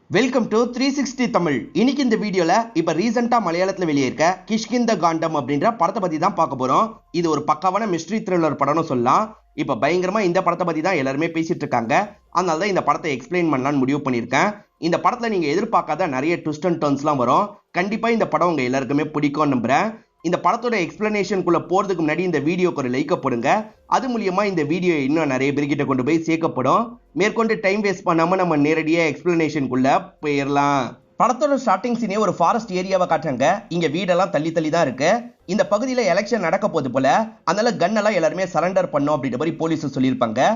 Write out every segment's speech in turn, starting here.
Welcome to 360 Tamil. இன்னைக்கு இந்த வீடியோல இப்ப ரீசெண்டா மலையாளத்துல வெளியிருக்க கிஷ்கிந்த காண்டம் அப்படின்ற படத்தை பத்தி தான் பார்க்க போறோம். இது ஒரு பக்காவான மிஸ்ட்ரி த்ரில்லர் படம்னு சொல்லலாம். இப்ப பயங்கரமா இந்த படத்தை பத்தி தான் எல்லாருமே பேசிட்டு இருக்காங்க. அதனால தான் இந்த படத்தை எக்ஸ்பிளைன் பண்ணலாம்னு முடிவு பண்ணியிருக்கேன். இந்த படத்துல நீங்க எதிர்பார்க்காத நிறைய ட்விஸ்ட் அண்ட் டர்ன்ஸ்லாம் வரும். கண்டிப்பா இந்த படம் உங்க எல்லாருக்குமே பிடிக்கும் நம்புறேன். இந்த படத்தோட எக்ஸ்பிளனேஷனுக்குள்ள போறதுக்கு முன்னாடி இந்த வீடியோக்கு ஒரு லைக் போடுங்க. அது மூலியமா இந்த வீடியோ இன்னும் நிறைய பேர்கிட்ட கொண்டு போய் சேர்க்கப்படும். மேற்கொண்டு டைம் வேஸ்ட் பண்ணாம நம்ம நேரடியா எக்ஸ்பிளனேஷனுக்குள்ள போயிடலாம். படத்தோட ஸ்டார்டிங் சீனே ஒரு ஃபாரஸ்ட் ஏரியாவை காட்டுறாங்க. இங்க வீடெல்லாம் தள்ளி தள்ளி தான் இருக்கு. இந்த பகுதியில எலெக்ஷன் நடக்க போது போல, அதனால கன்னெல்லாம் எல்லாருமே சரண்டர் பண்ணும் அப்படின்ற மாதிரி போலீஸ் சொல்லியிருப்பாங்க.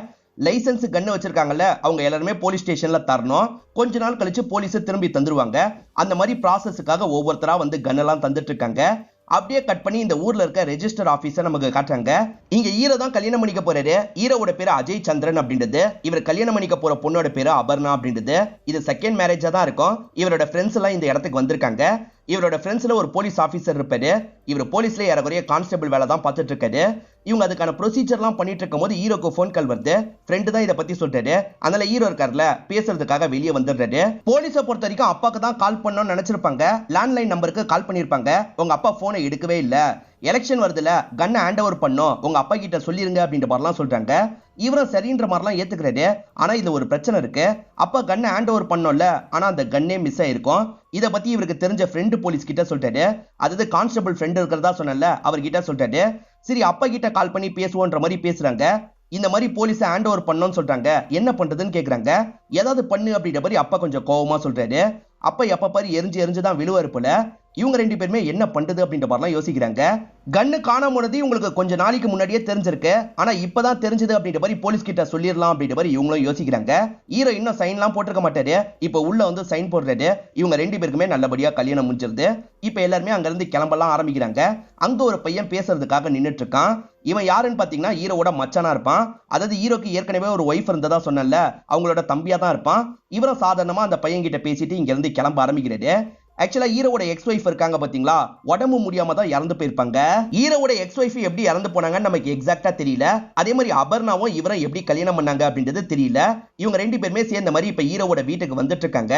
லைசன்ஸ் கன்னு வச்சிருக்காங்கல்ல, அவங்க எல்லாருமே போலீஸ் ஸ்டேஷன்ல தரணும். கொஞ்ச நாள் கழிச்சு போலீஸ் திரும்பி தந்துருவாங்க. அந்த மாதிரி ப்ராசஸுக்காக ஒவ்வொருத்தரா வந்து கன்னெல்லாம் தந்துட்டு இருக்காங்க. அப்படியே கட் பண்ணி இந்த ஊர்ல இருக்க ரெஜிஸ்டர் ஆபீஸர் நமக்கு காட்டுறாங்க. இங்க ஈரோ தான் கல்யாணம் பண்ணிக்க போறாரு. ஈரோட பேரு அஜய் சந்திரன் அப்படின்றது. இவர் கல்யாணம் பண்ணிக்க போற பொண்ணோட பேரு அபர்ணா அப்படின்றது. இது செகண்ட் மேரேஜா தான் இருக்கும். இவரோட ஃப்ரெண்ட்ஸ் எல்லாம் இந்த இடத்துக்கு வந்திருக்காங்க. இவரோட ஃப்ரெண்ட்ஸ்ல ஒரு போலீஸ் ஆபீசர் இருப்பாரு. இவர் போலீஸ்ல ஏறக்குறைய கான்ஸ்டபிள் வேலை தான் பார்த்துட்டு இருக்காரு. இவங்க அதுக்கான ப்ரொசீஜர்லாம் பண்ணிட்டு இருக்கும் போது ஹீரோக்கு ஃபோன் கால் வருது. ஃப்ரெண்டு தான் இதை பத்தி சொல்றாரு. அதனால ஹீரோ இருக்காருல, பேசுறதுக்காக வெளியே வந்துடுறாரு. போலீஸை பொறுத்த வரைக்கும் அப்பாக்கு தான் கால் பண்ணணும்னு நினைச்சிருப்பாங்க. லேண்ட்லைன் நம்பருக்கு கால் பண்ணிருப்பாங்க. உங்க அப்பா போனை எடுக்கவே இல்லை. எலெக்ஷன் வருதுல, கன்னை ஹேண்ட் ஓவர் பண்ணும், உங்க அப்பா கிட்ட சொல்லிருங்க அப்படின்ற மாதிரிலாம் சொல்றாங்க. இவரும் சரின்ற மாதிரிலாம் ஏத்துக்கிறாரு. ஆனா இதுல ஒரு பிரச்சனை இருக்கு. அப்பா கன்னை ஹேண்ட் ஓவர் பண்ணோம்ல, ஆனா அந்த கன்னே மிஸ் ஆயிருக்கும். இதை பத்தி இவருக்கு தெரிஞ்ச ஃப்ரெண்டு போலீஸ் கிட்ட சொல்றாரு. அதாவது கான்ஸ்டபிள் ஃப்ரெண்டு இருக்கிறதா சொன்னல, அவர்கிட்ட சொல்றாரு. சரி, அப்பா கிட்ட கால் பண்ணி பேசுவோன்ற மாதிரி பேசுறாங்க. இந்த மாதிரி போலீஸை ஹேண்ட் ஓவர் பண்ணோம்னு சொல்றாங்க. என்ன பண்றதுன்னு கேக்குறாங்க. ஏதாவது பண்ணு அப்படின்ற மாதிரி அப்பா கொஞ்சம் கோவமா சொல்றாரு. அப்பா எப்ப பாரு எரிஞ்சு எரிஞ்சுதான் விழுவாரு போல. இவங்க ரெண்டு பேருமே என்ன பண்றது அப்படின்ற மாதிரிலாம் யோசிக்கிறாங்க. கன்னு காணாம போனது இவங்களுக்கு கொஞ்ச நாளைக்கு முன்னாடியே தெரிஞ்சிருக்கு. ஆனா இப்பதான் தெரிஞ்சது அப்படின்ற மாதிரி போலீஸ் கிட்ட சொல்லிடலாம் அப்படின்ற மாதிரி இவங்களும் யோசிக்கிறாங்க. ஹீரோ இன்னும் சைன்லாம் போட்டிருக்க மாட்டாரு. இப்ப உள்ள வந்து சைன் போடுறாரு. இவங்க ரெண்டு பேருக்குமே நல்லபடியா கல்யாணம் முடிஞ்சிருது. இப்ப எல்லாருமே அங்க இருந்து கிளம்பலாம் ஆரம்பிக்கிறாங்க. அங்க ஒரு பையன் பேசுறதுக்காக நின்னுட்டு இருக்கான். இவன் யாருன்னு பாத்தீங்கன்னா ஹீரோட மச்சானா இருப்பான். அதாவது ஹீரோக்கு ஏற்கனவே ஒரு ஒய்ஃப் இருந்ததா சொன்னல, அவங்களோட தம்பியா தான் இருப்பான். இவரும் சாதாரணமா அந்த பையன் கிட்ட பேசிட்டு இங்க இருந்து கிளம்ப ஆரம்பிக்கிறாரு. ஆக்சுவலா ஹீரோட எக்ஸ் ஒய்ஃப் இருக்காங்க பாத்தீங்களா, உடம்பு முடியாம தான் இறந்து போயிருப்பாங்க. ஹீரோட எக்ஸ் ஒய்ஃப் எப்படி இறந்து போனாங்கன்னு நமக்கு எக்ஸாக்டா தெரியல. அதே மாதிரி அபர்ணாவும் இவரை எப்படி கல்யாணம் பண்ணாங்க அப்படின்றது தெரியல. இவங்க ரெண்டு பேருமே சேர்ந்த மாதிரி இப்ப ஹீரோட வீட்டுக்கு வந்துட்டு இருக்காங்க.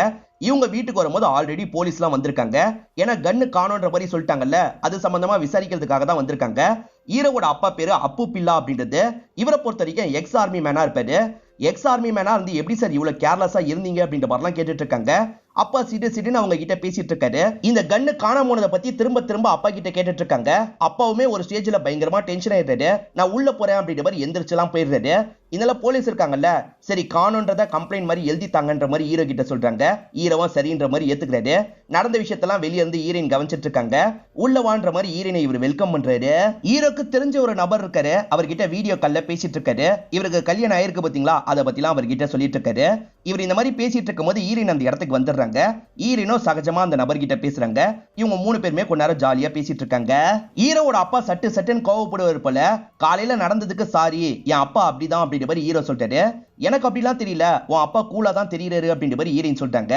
இவங்க வீட்டுக்கு வரும்போது ஆல்ரெடி போலீஸ்லாம் வந்திருக்காங்க. ஏன்னா கன்னு காணோன்ற மாதிரி சொல்லிட்டாங்கல்ல, அது சம்பந்தமா விசாரிக்கிறதுக்காக தான் வந்திருக்காங்க. ஹீரோட அப்பா பேரு அப்பு பில்லா அப்படின்றது. இவரை பொறுத்த வரைக்கும் எக்ஸ் ஆர்மி மேனா இருப்பாரு. எக்ஸ் ஆர்மி மேனா இருந்து எப்படி சார் இவ்வளவு கேர்லெஸ்ஸா இருந்தீங்க அப்படின்ற மாதிரிலாம் கேட்டுட்டு இருக்காங்க. அப்பா சிடுன்னு அவங்க கிட்ட பேசிட்டு இருக்காரு. இந்த கன்னு காணாம போனதை பத்தி திரும்ப திரும்ப அப்பா கிட்ட கேட்டுட்டு இருக்காங்க. அப்பாவுமே ஒரு ஸ்டேஜ்ல பயங்கரமா டென்ஷன் ஆயிடுறாரு. நான் உள்ள போறேன் அப்படின்ற மாதிரி எந்திரிச்செல்லாம் போயிடுறாரு. இதனால போலீஸ் இருக்காங்கல்ல, சரி காணோன்றத கம்ப்ளைண்ட் மாதிரி எழுதித்தாங்கன்ற மாதிரி ஹீரோ கிட்ட சொல்றாங்க. ஹீரோவும் சரின்ற மாதிரி ஏத்துக்கிறாரு. நடந்த விஷயத்தெல்லாம் வெளியே இருந்து ஹீரோயின் கவனிச்சிட்டு இருக்காங்க. உள்ள வான்ற மாதிரி ஹீரோயினை இவர் வெல்கம் பண்றாரு. ஹீரோக்கு தெரிஞ்ச ஒரு நபர் இருக்காரு. அவர்கிட்ட வீடியோ கால்ல பேசிட்டு இருக்காரு. இவருக்கு கல்யாணம் ஆயிருக்கு பாத்தீங்களா, அதை பத்திலாம் அவர்கிட்ட சொல்லிட்டு இருக்காரு. இவர் இந்த மாதிரி பேசிட்டு இருக்கும் போது ஹீரோயின் அந்த இடத்துக்கு வந்துடுறாங்க. ஹீரோயினோ சகஜமா அந்த நபர்கிட்ட பேசுறாங்க. இவங்க மூணு பேருமே கொஞ்ச நேரம் ஜாலியா பேசிட்டு இருக்காங்க. ஹீரோவோட அப்பா சட்டுன்னு கோவப்படுவார் போல. காலையில நடந்ததுக்கு சாரி, என் அப்பா அப்படிதான் அப்படின்ற மாதிரி ஹீரோ சொல்லிட்டாரு. எனக்கு அப்படிலாம் தெரியல, உன் அப்பா கூலா தான் தெரியுறாரு அப்படின்ற மாதிரி ஹீரோயின் சொல்லிட்டாங்க.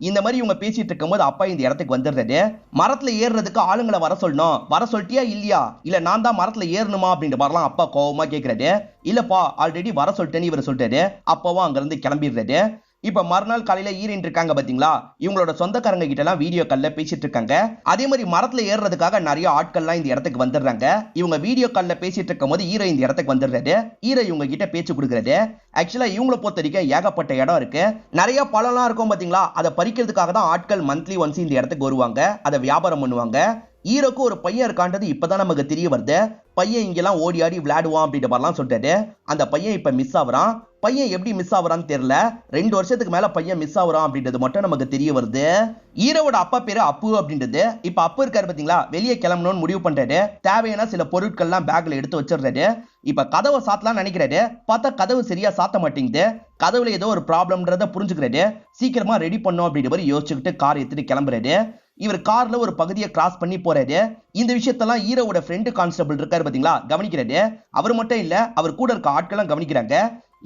இந்த மாதிரி இவங்க பேசிட்டு இருக்கும்போது அப்பா இந்த இடத்துக்கு வந்துடுறாரு. மரத்துல ஏறுறதுக்கு ஆளுங்களை வர சொல்லணும், வர சொல்லிட்டியா இல்லையா, இல்ல நான் தான் மரத்துல ஏறணுமா அப்படின்ற மாதிரிலாம் அப்பா கோவமா கேட்கிறாரு. இல்லப்பா ஆல்ரெடி வர சொல்லிட்டேன்னு இவர் சொல்லிட்டாரு. அப்பாவும் அங்க இருந்து கிளம்பிடுறாரு. இப்ப மறுநாள் காலையில ஹீரோயின் இருக்காங்க பாத்தீங்களா, இவங்களோட சொந்தக்காரங்க கிட்ட எல்லாம் வீடியோ கால்ல பேசிட்டு இருக்காங்க. அதே மாதிரி மரத்துல ஏறுறதுக்காக நிறைய ஆட்கள்லாம் இந்த இடத்துக்கு வந்துடுறாங்க. இவங்க வீடியோ கால்ல பேசிட்டு இருக்கும் போது ஹீரோ இந்த இடத்துக்கு வந்துடுறாரு. ஹீரோ இவங்க கிட்ட பேச்சு கொடுக்குறாரு. ஆக்சுவலா இவங்கள பொறுத்த வரைக்கும் ஏகப்பட்ட இடம் இருக்கு. நிறைய பழம்லாம் இருக்கும் பாத்தீங்களா, அதை பறிக்கிறதுக்காக தான் ஆட்கள் மந்த்லி ஒன்ஸ் இந்த இடத்துக்கு வருவாங்க. அதை வியாபாரம் பண்ணுவாங்க. ஹீரோக்கு ஒரு பையன் இருக்கான்றது இப்பதான் நமக்கு தெரிய வருது. பையன் இங்கெல்லாம் ஓடி ஆடி விளையாடுவான் அப்படின்ற மாதிரிலாம் சொல்றாரு. அந்த பையன் இப்ப மிஸ் ஆகுறான். பையன் எப்படி மிஸ் ஆகுறான்னு தெரியல. 2 வருஷத்துக்கு மேல பையன் மிஸ் ஆகுறான் அப்படின்றது மட்டும் நமக்கு தெரிய வருது. ஹீரோவோட அப்பா பேரு அப்பு அப்படின்றது. இப்ப அப்பு இருக்காரு பாத்தீங்களா, வெளியே கிளம்பணும்னு முடிவு பண்றாரு. தேவையான சில பொருட்கள்லாம் பேக்ல எடுத்து வச்சிடுறாரு. இப்ப கதவை சாத்தலாம் நினைக்கிறாரு. பார்த்தா கதவு சரியா சாத்த மாட்டேங்குது. கதவுல ஏதோ ஒரு ப்ராப்ளம்ன்றத புரிஞ்சுக்கிறாரு. சீக்கிரமா ரெடி பண்ணும் அப்படின்ற மாதிரி யோசிச்சுக்கிட்டு கார் எடுத்துட்டு கிளம்புறாரு. இவர் கார்ல ஒரு பகுதியை கிராஸ் பண்ணி போறாரு. இந்த விஷயத்தெல்லாம் ஹீரோவோட ஃப்ரெண்டு கான்ஸ்டபிள் இருக்காரு பாத்தீங்களா, கவனிக்கிறாரு. அவர் மட்டும் இல்ல, அவர் கூட இருக்க ஆட்களும் கவனிக்கிறாங்க.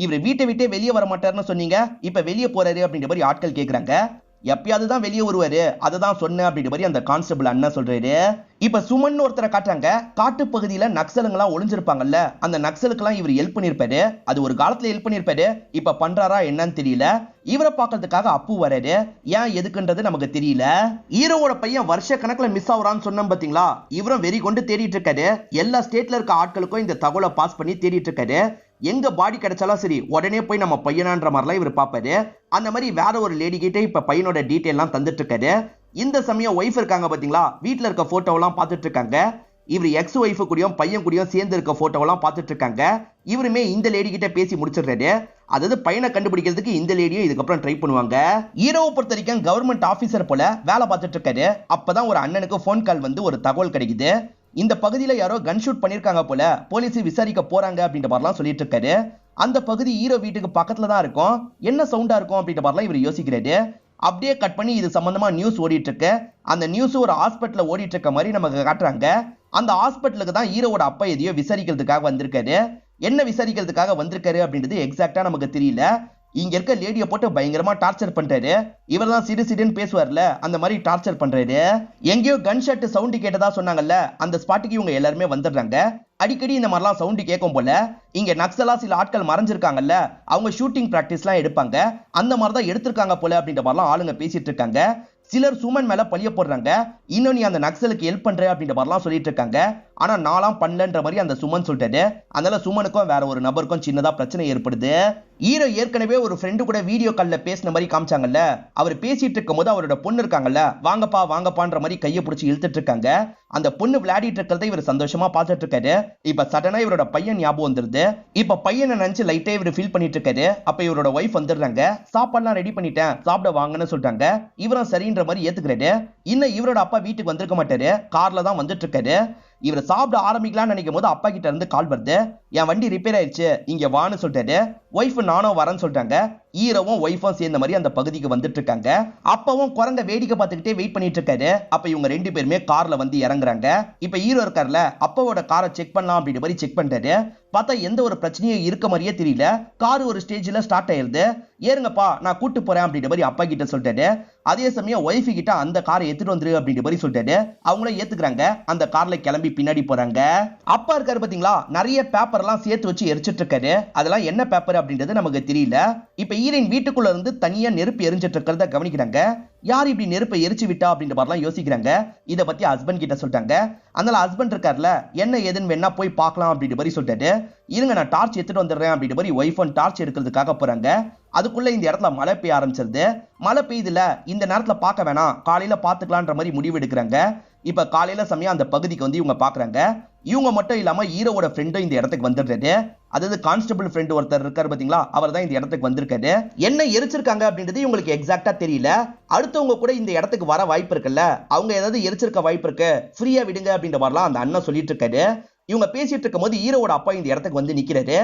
இவர் வீட்டை விட்டே வெளியே வர மாட்டாருன்னு சொன்னீங்க, இப்ப வெளியே போறாரு அப்படின்ற மாதிரி ஆட்கள் கேட்கிறாங்க. எப்பயாவது தான் வெளியே வருவாரு, அதை தான் சொன்னேன் அப்படின்ற மாதிரி அந்த கான்ஸ்டபிள் அண்ணன் சொல்றாரு. இப்ப சுமன் ஒருத்தரை காட்டுறாங்க. காட்டு பகுதியில நக்சலுங்கெல்லாம் ஒளிஞ்சிருப்பாங்கல்ல, அந்த நக்சலுக்கெல்லாம் இவர் ஹெல்ப் பண்ணிருப்பாரு. அது ஒரு காலத்துல ஹெல்ப் பண்ணிருப்பாரு, இப்ப பண்றாரா என்னன்னு தெரியல. இவரை பார்க்கறதுக்காக அப்பு வராரு. ஏன் எதுக்குன்றது நமக்கு தெரியல. ஹீரோவோட பையன் வருஷ கணக்குல மிஸ் ஆகுறான்னு சொன்னோம் பாத்தீங்களா, இவரும் வெறி கொண்டு தேடிட்டு இருக்காரு. எல்லா ஸ்டேட்ல இருக்க ஆட்களுக்கும் இந்த தகவலை பாஸ் பண்ணி தேடிட்டு இருக்காரு. எங்க பாடி கிடைச்சாலும் சரி உடனே போய் நம்ம பையனான்ற மாதிரிலாம் இவர் பாப்பாரு. அந்த மாதிரி வேற ஒரு லேடி கிட்ட இப்ப பையனோட டீடைல் எல்லாம் தந்துட்டு இருக்காரு. இந்த சமயம் ஒய்ஃப் இருக்காங்க பாத்தீங்களா, வீட்டுல இருக்க போட்டோ எல்லாம் பாத்துட்டு இருக்காங்க. இவர் எக்ஸ் ஒய்ஃப் கூடயும் பையன் கூடயும் சேர்ந்து இருக்க போட்டோ எல்லாம் பாத்துட்டு இருக்காங்க. இவருமே இந்த லேடி கிட்ட பேசி முடிச்சிடுறாரு. அதாவது பையனை கண்டுபிடிக்கிறதுக்கு இந்த லேடியும் இதுக்கப்புறம் ட்ரை பண்ணுவாங்க. ஹீரோவை பொறுத்த வரைக்கும் கவர்மெண்ட் ஆபீசர் போல வேலை பார்த்துட்டு இருக்காரு. அப்பதான் ஒரு அண்ணனுக்கு போன் கால் வந்து ஒரு தகவல் கிடைக்குது. இந்த பகுதியில யாரோ கன் ஷூட் பண்ணிருக்காங்க போல, போலீஸ் விசாரிக்க போறாங்க அப்படின்ற மாதிரிலாம் சொல்லிட்டு இருக்காரு. அந்த பகுதி ஹீரோ வீட்டுக்கு பக்கத்துல தான் இருக்கும். என்ன சவுண்டா இருக்கும் அப்படின்ற மாதிரிலாம் இவர் யோசிக்கிறாரு. அப்படியே கட் பண்ணி இது சம்பந்தமா நியூஸ் ஓடிட்டு இருக்கு. அந்த நியூஸ் ஒரு ஹாஸ்பிட்டல்ல ஓடிட்டு இருக்க மாதிரி நமக்கு காட்டுறாங்க. அந்த ஹாஸ்பிட்டலுக்கு தான் ஹீரோவோட அப்பா எதையோ விசாரிக்கிறதுக்காக வந்திருக்காரு. என்ன விசாரிக்கிறதுக்காக வந்திருக்காரு அப்படின்றது எக்ஸாக்டா நமக்கு தெரியல. இங்க இருக்க லேடியை போட்டு பயங்கரமா டார்ச்சர் பண்றாரு. இவர் தான் சிடு சிடுன்னு பேசுவார்ல, அந்த மாதிரி டார்ச்சர் பண்றாரு. எங்கேயோ கன் ஷாட் சவுண்ட் கேட்டதா சொன்னாங்கல்ல, அந்த ஸ்பாட்டுக்கு இவங்க எல்லாருமே வந்துடுறாங்க. அடிக்கடி இந்த மாதிரிலாம் சவுண்ட் கேட்கும் போல. இங்க நக்சலா சில ஆட்கள் மறைஞ்சிருக்காங்கல்ல, அவங்க ஷூட்டிங் பிராக்டிஸ்லாம் எடுப்பாங்க. அந்த மாதிரி தான் எடுத்திருக்காங்க போல அப்படின்ற மாதிரிலாம் ஆளுங்க பேசிட்டு இருக்காங்க. சிலர் சுமன் மேல பழிய போடுறாங்க. இன்னும் நீ அந்த நக்சலுக்கு ஹெல்ப் பண்ற அப்படின்ற மாதிரிலாம் சொல்லிட்டு இருக்காங்க. ஆனா நான்லாம் பண்ணலன்ற மாதிரி அந்த சுமன் சொல்லிட்டாரு. அதனால சுமனுக்கும் வேற ஒரு நபருக்கும் சின்னதா பிரச்சனை ஏற்படுது. ஹீரோ ஏற்கனவே ஒரு ஃப்ரெண்டு கூட வீடியோ கால்ல பேசின மாதிரி காமிச்சாங்கல்ல, அவர் பேசிட்டு இருக்கும் போது அவரோட பொண்ணு இருக்காங்கல்ல, வாங்கப்பா வாங்கப்பான்ற மாதிரி கையை பிடிச்சி இழுத்துட்டு இருக்காங்க. அந்த பொண்ணு விளையாடிட்டு இருக்கிறத இவர் சந்தோஷமா பார்த்துட்டு இருக்காரு. இப்ப சடனா இவரோட பையன் ஞாபகம் வந்துருது. இப்ப பையனை நினைச்சு லைட்டா இவர் ஃபீல் பண்ணிட்டு இருக்காரு. அப்ப இவரோட ஒய்ஃப் வந்துடுறாங்க. சாப்பாடுலாம் ரெடி பண்ணிட்டேன், சாப்பிட வாங்கன்னு சொல்றாங்க. இவரும் சரின்ற மாதிரி ஏத்துக்கிறாரு. இன்னும் இவரோட அப்பா வீட்டுக்கு வந்திருக்க மாட்டாரு, கார்ல தான் வந்துட்டு இருக்காரு. இவர் சாப்பிட ஆரம்பிக்கலாம்னு நினைக்கும் போது அப்பா கிட்ட இருந்து கால் வருது. என் வண்டி ரிப்பேர் ஆயிடுச்சு, இங்க வான்னு சொல்லிட்டாரு. ஒய்ஃப் நானும் வரேன்னு சொல்லிட்டாங்க. ஹீரோவும் ஒய்ஃபும் சேர்ந்த மாதிரி அந்த பகுதிக்கு வந்துட்டு இருக்காங்க. அப்பவும் குரங்க வேடிக்கை பார்த்துக்கிட்டே வெயிட் பண்ணிட்டு இருக்காரு. அப்ப இவங்க ரெண்டு பேருமே கார்ல வந்து இறங்குறாங்க. இப்ப ஹீரோ இருக்கார்ல, அப்பாவோட காரை செக் பண்ணலாம் அப்படின்ற மாதிரி செக் பண்றாரு. பார்த்தா எந்த ஒரு பிரச்சனையும் இருக்க மாதிரியே தெரியல. கார் ஒரு ஸ்டேஜ்ல ஸ்டார்ட் ஆயிருது. ஏறுங்கப்பா நான் கூட்டு போறேன் அப்படின்ற மாதிரி அப்பா கிட்ட சொல்லிட்டாரு. அதே சமயம் ஒய்ஃபு கிட்ட அந்த காரை எடுத்துட்டு வந்துரு அப்படின்ற மாதிரி சொல்லிட்டாரு. அவங்களும் ஏத்துக்கிறாங்க. அந்த கார்ல கிளம்பி பின்னாடி போறாங்க. அப்பா இருக்காரு பாத்தீங்களா, நிறைய பேப்பர் எல்லாம் சேர்த்து வச்சு எரிச்சிட்டு இருக்காரு. அதெல்லாம் என்ன பேப்பர் அப்படின்றது நமக்கு தெரியல. இப்ப ஹீரோயின் வீட்டுக்குள்ள இருந்து தனியா நெருப்பு எரிஞ்சிட்டு இருக்கிறத கவனிக்கிறாங்க. யார் இப்படி நெருப்பை எரிச்சு விட்டா அப்படின்ற மாதிரிலாம் யோசிக்கிறாங்க. இதை பத்தி ஹஸ்பண்ட் கிட்ட சொல்லிட்டாங்க. அதனால ஹஸ்பண்ட் இருக்கார்ல, என்ன ஏதுன்னு வேணா போய் பார்க்கலாம் அப்படின்ற மாதிரி சொல்லிட்டாரு. இருங்க நான் டார்ச் எடுத்துட்டு வந்துடுறேன் அப்படின்ற மாதிரி ஒய்ஃபும் டார்ச் எடுக்கிறதுக்காக போறாங்க. அதுக்குள்ள இந்த இடத்துல மழை பெய்ய ஆரம்பிச்சிருது. மழை பெய்யுதுல, இந்த நேரத்துல பார்க்க வேணாம், காலையில பாத்துக்கலான்ற மாதிரி முடிவு எடுக்கிறாங்க. இப்ப காலையில சமயம் அந்த பகுதிக்கு வந்து இவங்க பாக்குறாங்க. இவங்க மட்டும் இல்லாம ஹீரோவோட ஃப்ரெண்டும் இந்த இடத்துக்கு வந்துடுறாரு. அதாவது கான்ஸ்டபிள் ஃப்ரெண்ட் ஒருத்தர் இருக்காரு பாத்தீங்களா, அவர் தான் இந்த இடத்துக்கு வந்திருக்காரு. என்ன எரிச்சிருக்காங்க அப்படின்றது இவங்களுக்கு எக்ஸாக்டா தெரியல. அடுத்தவங்க கூட இந்த இடத்துக்கு வர வாய்ப்பு இருக்குல்ல, அவங்க ஏதாவது எரிச்சிருக்க வாய்ப்பு இருக்கு, ஃப்ரீயா விடுங்க அப்படின்ற மாதிரிலாம் அந்த அண்ணன் சொல்லிட்டு இருக்காரு. இவங்க பேசிட்டு இருக்கும் போது ஹீரோவோட அப்பா இந்த இடத்துக்கு வந்து நிக்கிறாரு.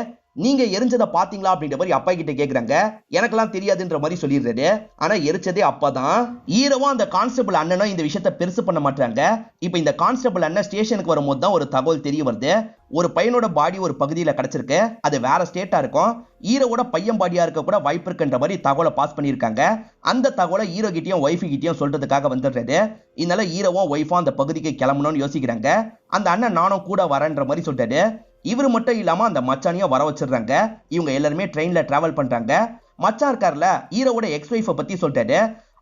நீங்க எரிஞ்சதை பாத்தீங்களா அப்படின்ற மாதிரி அப்பா கிட்ட கேக்குறாங்க. எனக்கெல்லாம் தெரியாதுன்ற மாதிரி சொல்லிடுறாரு. ஆனா எரிச்சதே அப்பா தான். ஹீரோவும் அந்த கான்ஸ்டபிள் அண்ணனும் இந்த விஷயத்தை பெருசு பண்ண மாட்டாங்க. இப்ப இந்த கான்ஸ்டபிள் அண்ணன் ஸ்டேஷனுக்கு வரும்போது தான் ஒரு தகவல் தெரிய வருது. ஒரு பையனோட பாடி ஒரு பகுதியில கிடைச்சிருக்கு, அது வேற ஸ்டேட்டா இருக்கும். ஹீரோவோட பையன் பாடியா இருக்க கூட வாய்ப்பு இருக்குன்ற மாதிரி தகவலை பாஸ் பண்ணியிருக்காங்க. அந்த தகவலை ஹீரோ கிட்டயும் ஒய்ஃபு கிட்டயும் சொல்றதுக்காக வந்துடுறாரு. இதனால ஹீரோவும் ஒய்ஃபும் அந்த பகுதிக்கு கிளம்பணும்னு யோசிக்கிறாங்க. அந்த அண்ணன் நானும் கூட வரேன்ற மாதிரி சொல்லிட்டாரு. இவரு மட்டும் இல்லாம அந்த மச்சானையும் வர வச்சிடுறாங்க. இவங்க எல்லாருமே ட்ரெயின்ல டிராவல் பண்றாங்க. மச்சான் இருக்கார்ல, ஹீரோவோட எக்ஸ் ஒய்ஃபை பத்தி சொல்லிட்டாரு.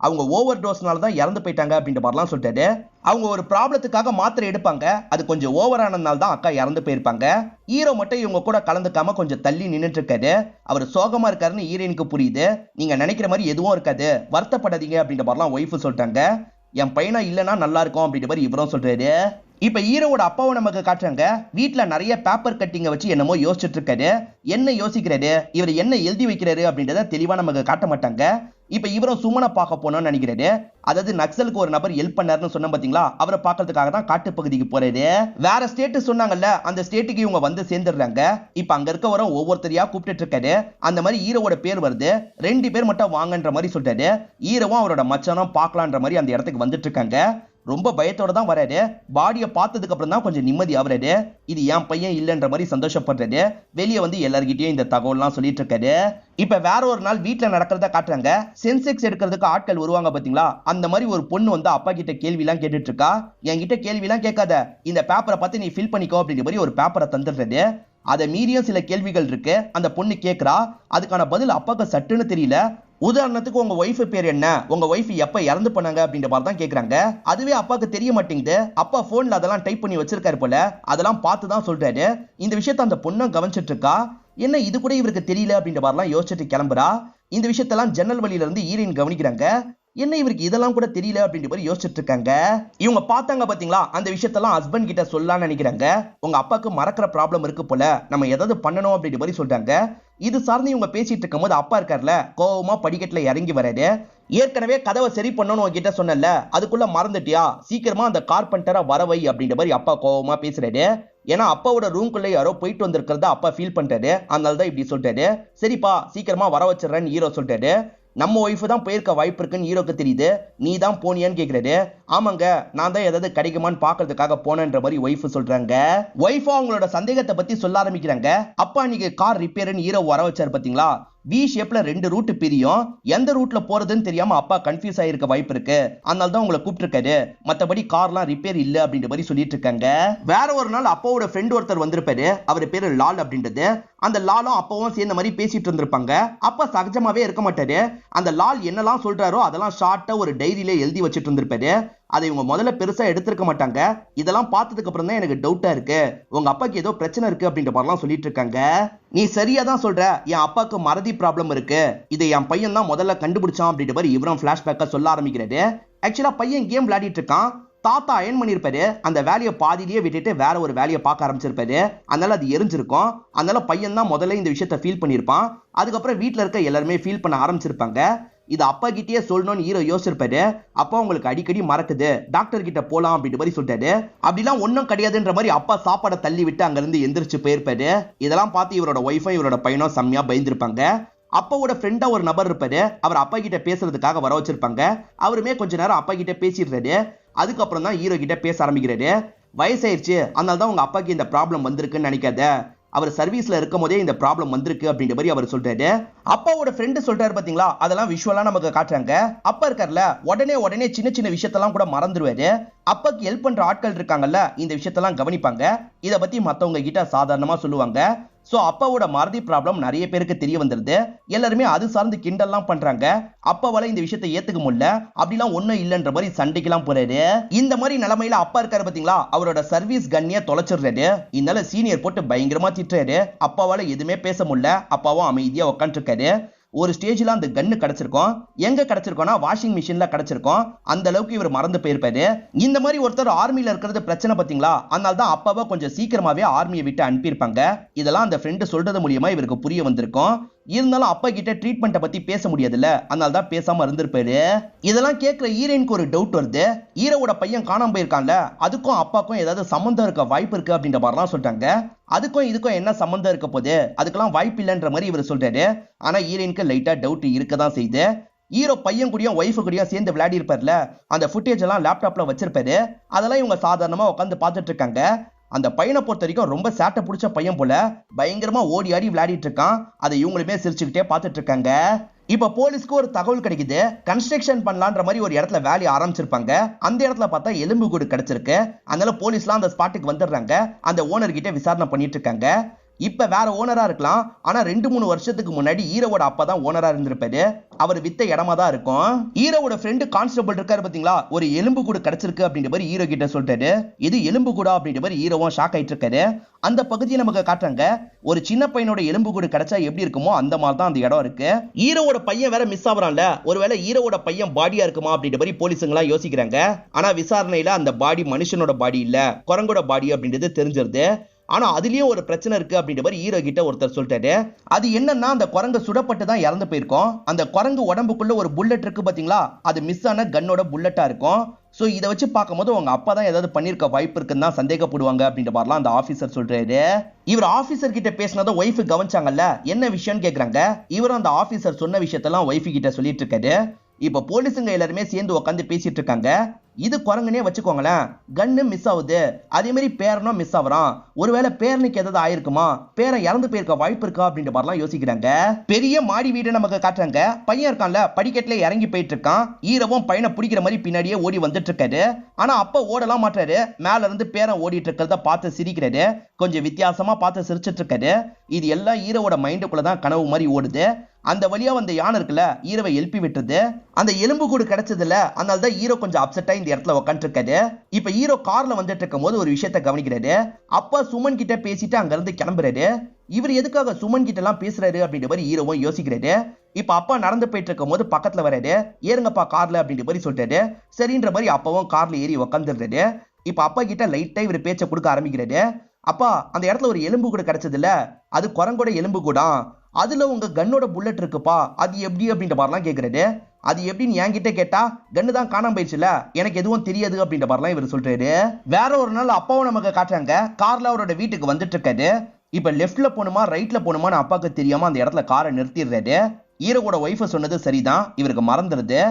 அவங்க ஓவர் டோஸ்னால தான் இறந்து போயிட்டாங்க அப்படின்ற மாதிரிலாம் சொல்லிட்டாரு. அவங்க ஒரு ப்ராப்ளத்துக்காக மாத்திரை எடுப்பாங்க, அது கொஞ்சம் ஓவர் ஆனதுனால தான் அக்கா இறந்து போயிருப்பாங்க. ஹீரோ மட்டும் இவங்க கூட கலந்துக்காம கொஞ்சம் தள்ளி நின்றுட்டு இருக்காரு. அவர் சோகமா இருக்காருன்னு ஹீரோயினுக்கு புரியுது. நீங்க நினைக்கிற மாதிரி எதுவும் இருக்காது, வருத்தப்படாதீங்க அப்படின்ற மாதிரிலாம் ஒய்ஃபு சொல்லிட்டாங்க. என் பையனா இல்லைன்னா நல்லா இருக்கும் அப்படின்ற மாதிரி இவரும் சொல்றாரு. இப்ப ஹீரோவோட அப்பாவை நமக்கு காட்டுறாங்க. வீட்டுல நிறைய பேப்பர் கட்டிங்க வச்சு என்னமோ யோசிச்சுட்டு இருக்காரு. என்ன யோசிக்கிறாரு, இவர் என்ன எழுதி வைக்கிறாரு அப்படின்றத தெளிவா நமக்கு காட்ட மாட்டாங்க. இப்ப இவரும் சுமனை பார்க்க போனோம்னு நினைக்கிறாரு. அதாவது நக்சலுக்கு ஒரு நபர் ஹெல்ப் பண்ணாருன்னு சொன்ன பாத்தீங்களா, அவரை பார்க்கறதுக்காக தான் காட்டு பகுதிக்கு போறாரு. வேற ஸ்டேட் சொன்னாங்கல்ல, அந்த ஸ்டேட்டுக்கு இவங்க வந்து சேர்ந்துடுறாங்க. இப்ப அங்க இருக்க வர ஒவ்வொருத்தரையா கூப்பிட்டு இருக்காரு. அந்த மாதிரி ஹீரோவோட பேர் வருது. 2 பேர் மட்டும் வாங்கன்ற மாதிரி சொல்லிட்டாரு. ஹீரோவும் அவரோட மச்சானும் பார்க்கலான்ற மாதிரி அந்த இடத்துக்கு வந்துட்டு இருக்காங்க. ரொம்ப பயத்தோட தான் வராரு. பாடியை பார்த்ததுக்கு அப்புறம் தான் கொஞ்சம் நிம்மதி ஆகுறாரு. இது என் பையன் இல்லைன்ற மாதிரி சந்தோஷப்படுறாரு. வெளியே வந்து எல்லார்கிட்டயும் இந்த தகவல்லாம் சொல்லிட்டு இருக்காரு. இப்ப வேற ஒரு நாள் வீட்டுல நடக்கிறத காட்டுறாங்க. சென்செக்ஸ் எடுக்கிறதுக்கு ஆட்கள் வருவாங்க பாத்தீங்களா, அந்த மாதிரி ஒரு பொண்ணு வந்து அப்பா கிட்ட கேள்வி எல்லாம் கேட்டுட்டு இருக்கா. என்கிட்ட கேள்வி எல்லாம் கேட்காத, இந்த பேப்பரை பார்த்து நீ ஃபில் பண்ணிக்கோ அப்படின்ற மாதிரி ஒரு பேப்பரை தந்துடுறாரு. அதை மீறியும் சில கேள்விகள் இருக்கு. அந்த பொண்ணு கேட்கிறா. அதுக்கான பதில் அப்பாக்கு சட்டுன்னு தெரியல. உதாரணத்துக்கு உங்க ஒய்ஃப் பேர் என்ன, உங்க ஒய்ஃப் எப்ப இறந்து போனாங்க அப்படின்ற மாதிரி தான் கேக்குறாங்க. அதுவே அப்பாக்கு தெரிய மாட்டேங்குது. அப்பா போன்ல அதெல்லாம் டைப் பண்ணி வச்சிருக்காரு போல. அதெல்லாம் பார்த்து தான் சொல்றாரு. இந்த விஷயத்த அந்த பொண்ணும் கவனிச்சிட்டு இருக்கா. என்ன இது கூட இவருக்கு தெரியல அப்படின்ற மாதிரிலாம் யோசிச்சுட்டு கிளம்புறா. இந்த விஷயத்தெல்லாம் ஜன்னல் வழியில இருந்து ஈரின் கவனிக்கிறாங்க. என்ன இவருக்கு இதெல்லாம் கூட தெரியல அப்படின்ற மாதிரி யோசிச்சுட்டு இருக்காங்க. இவங்க பார்த்தாங்க பாத்தீங்களா, அந்த விஷயத்தெல்லாம் ஹஸ்பண்ட் கிட்ட சொல்லலாம்னு நினைக்கிறாங்க. உங்க அப்பாக்கு மறக்கிற ப்ராப்ளம் இருக்கு போல, நம்ம ஏதாவது பண்ணணும் அப்படின்ற மாதிரி சொல்றாங்க. இது சார்ந்து இவங்க பேசிட்டு இருக்கும் போது அப்பா இருக்கார்ல, கோவமா படிக்கட்டுல இறங்கி வராரு. ஏற்கனவே கதவை சரி பண்ணணும் உங்ககிட்ட சொன்னல, அதுக்குள்ள மறந்துட்டியா, சீக்கிரமா அந்த கார்பெண்டரை வரவை அப்படின்ற மாதிரி அப்பா கோவமா பேசுறாரு. ஏன்னா அப்பாவோட ரூம்குள்ள யாரோ போயிட்டு வந்திருக்கிறத அப்பா ஃபீல் பண்றாரு. அதனாலதான் இப்படி சொல்றாரு. சரிப்பா சீக்கிரமா வர வச்சிடறேன்னு ஹீரோ சொல்றாரு. நம்ம ஒய்ஃப் தான் போயிருக்க வாய்ப்பு இருக்குன்னு ஹீரோக்கு தெரியுது. நீ தான் போனியான்னு கேக்குறாரு. ஆமாங்க, நான் தான் ஏதாவது கிடைக்குமான்னு பாக்குறதுக்காக போனன்ற மாதிரி ஒய்ஃப் சொல்றாங்க. ஒய்ஃபா அவங்களோட சந்தேகத்தை பத்தி சொல்ல ஆரம்பிக்கிறாங்க. அப்பா நீங்க கார் ரிப்பேர்னு ஹீரோ வர வச்சாரு பாத்தீங்களா, வி ஷேப்ல 2 ரூட் பிரியும். எந்த ரூட்ல போறதுன்னு தெரியாம அப்பா கன்ஃபியூஸ் ஆயிருக்க வாய்ப்பு இருக்கு. அதனால தான் உங்களை கூப்பிட்டுருக்காரு. மத்தபடி கார்லாம் ரிப்பேர் இல்ல அப்படின்ற மாதிரி சொல்லிட்டு இருக்காங்க. வேற ஒரு நாள் அப்பாவோட ஃப்ரெண்ட் ஒருத்தர் வந்திருப்பாரு. அவர் பேரு லால் அப்படின்றது. அந்த லாலும் அப்பாவும் சேர்ந்த மாதிரி பேசிட்டு இருந்திருப்பாங்க. அப்பா சகஜமாவே இருக்க மாட்டாரு. அந்த லால் என்னெல்லாம் சொல்றாரோ அதெல்லாம் ஷார்ட்டா ஒரு டைரியில எழுதி வச்சுட்டு இருந்திருப்பாரு. அதை இவங்க முதல்ல பெருசா எடுத்திருக்க மாட்டாங்க. இதெல்லாம் பார்த்ததுக்கு அப்புறம் தான் எனக்கு டவுட்டா இருக்கு, உங்க அப்பாக்கு ஏதோ பிரச்சனை இருக்கு அப்படின்ற மாதிரிலாம் சொல்லிட்டு இருக்காங்க. நீ சரியா தான் சொல்ற, என் அப்பாக்கு மறதி ப்ராப்ளம் இருக்கு. இதை என் பையன் தான் முதல்ல கண்டுபிடிச்சான் அப்படின்ற மாதிரி இவரும் பிளாஷ்பேக்கா சொல்ல ஆரம்பிக்கிறாரு. ஆக்சுவலா பையன் கேம் விளையாடிட்டு இருக்கான். தாத்தா அயன் பண்ணிருப்பாரு. அந்த வேலையை பாதியிலேயே விட்டுட்டு வேற ஒரு வேலையை பார்க்க ஆரம்பிச்சிருப்பாரு. அதனால அது எரிஞ்சிருக்கும். அதனால பையன் தான் முதல்ல இந்த விஷயத்த ஃபீல் பண்ணிருப்பான். அதுக்கப்புறம் வீட்டுல இருக்க எல்லாருமே ஃபீல் பண்ண ஆரம்பிச்சிருப்பாங்க. இது அப்பா கிட்டே சொல்லணும்னு ஹீரோ யோசிச்சிருப்பாரு. அப்பா உங்களுக்கு அடிக்கடி மறக்குது, டாக்டர் கிட்ட போலாம் அப்படின்ற மாதிரி சொல்லிட்டாரு. அப்படிலாம் ஒன்னும் கிடையாதுன்ற மாதிரி அப்பா சாப்பாடை தள்ளி விட்டு அங்கிருந்து எந்திரிச்சு போயிருப்பாரு. இதெல்லாம் பார்த்து இவரோட ஒய்ஃபும் இவரோட பையனும் செம்மையா பயந்துருப்பாங்க. அப்பாவோட ஃப்ரெண்டா ஒரு நபர் இருப்பாரு. அவர் அப்பா கிட்ட பேசுறதுக்காக வர வச்சிருப்பாங்க. அவருமே கொஞ்ச நேரம் அப்பா கிட்ட பேசிடுறாரு. அதுக்கப்புறம் தான் ஹீரோ கிட்ட பேச ஆரம்பிக்கிறாரு. வயசாயிருச்சு, அதனால தான் உங்க அப்பாக்கு இந்த ப்ராப்ளம் வந்திருக்குன்னு நினைக்காத, அவர் சர்வீஸ்ல இருக்கும் போதே இந்த ப்ராப்ளம் வந்திருக்கு அப்படின்ற மாதிரி அவர் சொல்றாரு. அப்பாவோட ஃப்ரெண்ட் சொல்றாரு பாத்தீங்களா, அதெல்லாம் விஷுவலா நமக்கு காட்டுறாங்க. அப்பா இருக்கார்ல, உடனே சின்ன சின்ன விஷயத்தெல்லாம் கூட மறந்துடுவாரு. அப்பாக்கு ஹெல்ப் பண்ற ஆட்கள் இருக்காங்கல்ல, இந்த விஷயத்தெல்லாம் கவனிப்பாங்க. இத பத்தி மத்தவங்க கிட்ட சாதாரணமா சொல்லுவாங்க. சோ அப்பாவோட மறதி ப்ராப்ளம் நிறைய பேருக்கு தெரிய வந்துருது. எல்லாருமே அது சார்ந்து கிண்டல்லாம் பண்றாங்க. அப்பாவால இந்த விஷயத்தை ஏத்துக்க முடியல, அப்படிலாம் ஒண்ணும் இல்லன்ற மாதிரி சண்டைக்கெல்லாம் போறாரு. இந்த மாதிரி நிலைமையில அப்பா இருக்காரு பாத்தீங்களா, அவரோட சர்வீஸ் கன்னிய தொலைச்சிடுறாரு. இதனால சீனியர் போட்டு பயங்கரமா திட்டுறாரு. அப்பாவால எதுவுமே பேச முடியல. அப்பாவும் அமைதியா உட்காந்துட்டு இருக்காரு. ஒரு ஸ்டேஜ்ல அந்த கன்னு கிடைச்சிருக்கும். எங்க கிடைச்சிருக்கோம்னா வாஷிங் மிஷின்ல கிடைச்சிருக்கும். அந்த அளவுக்கு இவர் மறந்து போயிருப்பாரு. இந்த மாதிரி ஒருத்தர் ஆர்மில இருக்கிறது பிரச்சனை பாத்தீங்களா, அதனால தான் அப்பாவை கொஞ்சம் சீக்கிரமாவே ஆர்மியை விட்டு அனுப்பியிருப்பாங்க. இதெல்லாம் அந்த ஃப்ரெண்ட் சொல்றது மூலியமா இவருக்கு புரிய வந்திருக்கும். இருந்தாலும் அப்பா கிட்ட ட்ரீட்மெண்ட்டை பத்தி பேச முடியாதுல்ல, அதனால தான் பேசாம இருந்திருப்பாரு. இதெல்லாம் கேட்கிற ஹீரோயினுக்கு ஒரு டவுட் வருது. ஹீரோவோட பையன் காணாம போயிருக்கான்ல, அதுக்கும் அப்பாக்கும் ஏதாவது சம்பந்தம் இருக்க வாய்ப்பு இருக்கு அப்படின்ற மாதிரிலாம் சொல்றாங்க. அதுக்கும் இதுக்கும் என்ன சம்பந்தம் இருக்க போது, அதுக்கெல்லாம் வாய்ப்பு இல்லைன்ற மாதிரி இவர் சொல்றாரு. ஆனா ஹீரோயினுக்கு லைட்டா டவுட் இருக்கதான் செய்யுது. ஹீரோ பையன் கூடயும் ஒய்ஃபு கூடயும் சேர்ந்து விளையாடி இருப்பார்ல, அந்த ஃபுட்டேஜ் எல்லாம் லேப்டாப்ல வச்சிருப்பாரு. அதெல்லாம் இவங்க சாதாரணமா உட்காந்து பார்த்துட்டு இருக்காங்க. அந்த பையனை பொறுத்த வரைக்கும் ரொம்ப சேட்டை பிடிச்ச பையன் போல, பயங்கரமா ஓடி ஆடி விளையாடிட்டு இருக்கான். அதை இவங்களுமே சிரிச்சுக்கிட்டே பார்த்துட்டு இருக்காங்க. இப்ப போலீஸ்க்கு ஒரு தகவல் கிடைக்குது. கன்ஸ்ட்ரக்ஷன் பண்ணலான்ற மாதிரி ஒரு இடத்துல வேலையை ஆரம்பிச்சிருப்பாங்க. அந்த இடத்துல பார்த்தா எலும்பு கூடு கிடைச்சிருக்கு. அதனால போலீஸ்லாம் அந்த ஸ்பாட்டுக்கு வந்துடுறாங்க. அந்த ஓனர் கிட்ட விசாரணை பண்ணிட்டு இருக்காங்க. இப்ப வேற ஓனரா இருக்கலாம். ஆனா 2-3 வருஷத்துக்கு முன்னாடி ஹீரோவோட அப்பா தான் ஓனரா இருந்திருப்பாரு. அவர் வித்த இடமா தான் இருக்கும். ஹீரோவோட ஃப்ரெண்டு கான்ஸ்டபிள் இருக்காரு பாத்தீங்களா, ஒரு எலும்பு கூடு கிடைச்சிருக்கு அப்படின்ற மாதிரி ஹீரோ கிட்ட சொல்றாரு. இது எலும்பு கூடா அப்படின்ற மாதிரி ஹீரோவும் ஷாக் ஆயிட்டு இருக்காரு. அந்த பகுதியை நமக்கு காட்டுறாங்க. ஒரு சின்ன பையனோட எலும்பு கூடு கிடைச்சா எப்படி இருக்குமோ அந்த மாதிரி தான் அந்த இடம் இருக்கு. ஹீரோவோட பையன் வேற மிஸ் ஆகுறான்ல, ஒருவேளை ஹீரோவோட பையன் பாடியா இருக்குமா அப்படின்ற மாதிரி போலீஸுங்களா யோசிக்கிறாங்க. ஆனா விசாரணையில அந்த பாடி மனுஷனோட பாடி இல்ல, குரங்கோட பாடி அப்படின்றது தெரிஞ்சிருது. ஆனா அதுலயும் ஒரு பிரச்சனை இருக்கு அப்படின்ற மாதிரி ஹீரோ கிட்ட ஒருத்தர் சொல்லிட்டாரு. அது என்னன்னா, அந்த குரங்கு சுடப்பட்டு தான் இறந்து போயிருக்கும். அந்த குரங்கு உடம்புக்குள்ள ஒரு புல்லட் இருக்கு பாத்தீங்களா, அது மிஸ் ஆன கன்னோட புல்லட்டா இருக்கும். சோ இதை வச்சு பார்க்கும்போது உங்க அப்பா தான் ஏதாவது பண்ணிருக்க வாய்ப்பு இருக்குன்னு தான் சந்தேகப்படுவாங்க அப்படின்ற மாதிரிலாம் அந்த ஆபீசர் சொல்றாரு. இவர் ஆபீசர் கிட்ட பேசினதை ஒய்ஃபு கவனிச்சாங்கல்ல, என்ன விஷயம்னு கேக்குறாங்க. இவரும் அந்த ஆபீசர் சொன்ன விஷயத்தெல்லாம் ஒய்ஃபு கிட்ட சொல்லிட்டு இருக்காரு. இப்ப போலீஸுங்க எல்லாருமே சேர்ந்து உட்காந்து பேசிட்டு இருக்காங்க. இது குரங்குனே வச்சுக்கோங்களேன். கன்னு மிஸ் ஆகுது, அதே மாதிரி பேரனும் மிஸ் ஆகுறான். ஒருவேளை பேரனுக்கு ஏதாவது ஆயிருக்குமா, பேரன் இறந்து போயிருக்க வாய்ப்பு இருக்கா அப்படின்ற மாதிரிலாம் யோசிக்கிறாங்க. பெரிய மாடி வீடு நமக்கு காட்டுறாங்க. பையன் இருக்கான்ல, படிக்கட்டுல இறங்கி போயிட்டு இருக்கான். ஈரவும் பையனை பிடிக்கிற மாதிரி பின்னாடியே ஓடி வந்துட்டு இருக்காரு. ஆனா அப்ப ஓடலாம் மாட்டாரு. மேல இருந்து பேரன் ஓடிட்டு இருக்கிறத பார்த்து சிரிக்கிறாரு. கொஞ்சம் வித்தியாசமா பார்த்து சிரிச்சிட்டு இருக்காரு. இது எல்லாம் ஈரோட மைண்டுக்குள்ளதான் கனவு மாதிரி ஓடுது. அந்த வழியா வந்த யானை இருக்குல்ல, ஈரோவை எழுப்பி விட்டுருது. அந்த எலும்பு கூடு கிடைச்சதுல, அதனால தான் ஈரோ கொஞ்சம் அப்செட்டா இந்த இடத்துல உட்காந்து இருக்காரு. இப்ப ஈரோ கார்ல வந்துட்டு இருக்கும் போது ஒரு விஷயத்த கவனிக்கிறாரு. அப்பா சுமன் கிட்ட பேசிட்டு அங்க இருந்து கிளம்புறாரு. இவர் எதுக்காக சுமன் கிட்ட எல்லாம் பேசுறாரு அப்படின்ற மாதிரி ஈரோவும் யோசிக்கிறாரு. இப்ப அப்பா நடந்து போயிட்டு இருக்கும் போது பக்கத்துல வராரு. ஏறுங்கப்பா கார்ல அப்படின்ற மாதிரி சொல்றாரு. சரின்ற மாதிரி அப்பாவும் கார்ல ஏறி உட்காந்துடுறாரு. இப்ப அப்பா கிட்ட லைட்டா இவர் பேச்ச கொடுக்க ஆரம்பிக்கிறாரு. அப்பா, அந்த இடத்துல ஒரு எலும்பு கூட கிடைச்சதுல, அது குரங்கோட எலும்பு கூட. அதுல உங்க கன்னோட புல்லட் இருக்குப்பா, அது எப்படி அப்படின்ற மாதிரிலாம் கேட்கறாரு. அது எப்படின்னு என்கிட்ட கேட்டா, கன்னு தான் காணாம போயிடுச்சுல, எனக்கு எதுவும் தெரியாது அப்படின்ற மாதிரிலாம் இவர் சொல்றாரு. வேற ஒரு நாள் அப்பாவும் நமக்கு காட்டுறாங்க. கார்ல அவரோட வீட்டுக்கு வந்துட்டு இருக்காரு. இப்ப லெஃப்ட்ல போகணுமா ரைட்ல போகணுமான்னு அப்பாவுக்கு தெரியாம அந்த இடத்துல காரை நிறுத்திடுறாரு. ஈரோட ஒய்ஃப சொன்னது சரிதான், இவருக்கு மறந்துடுது.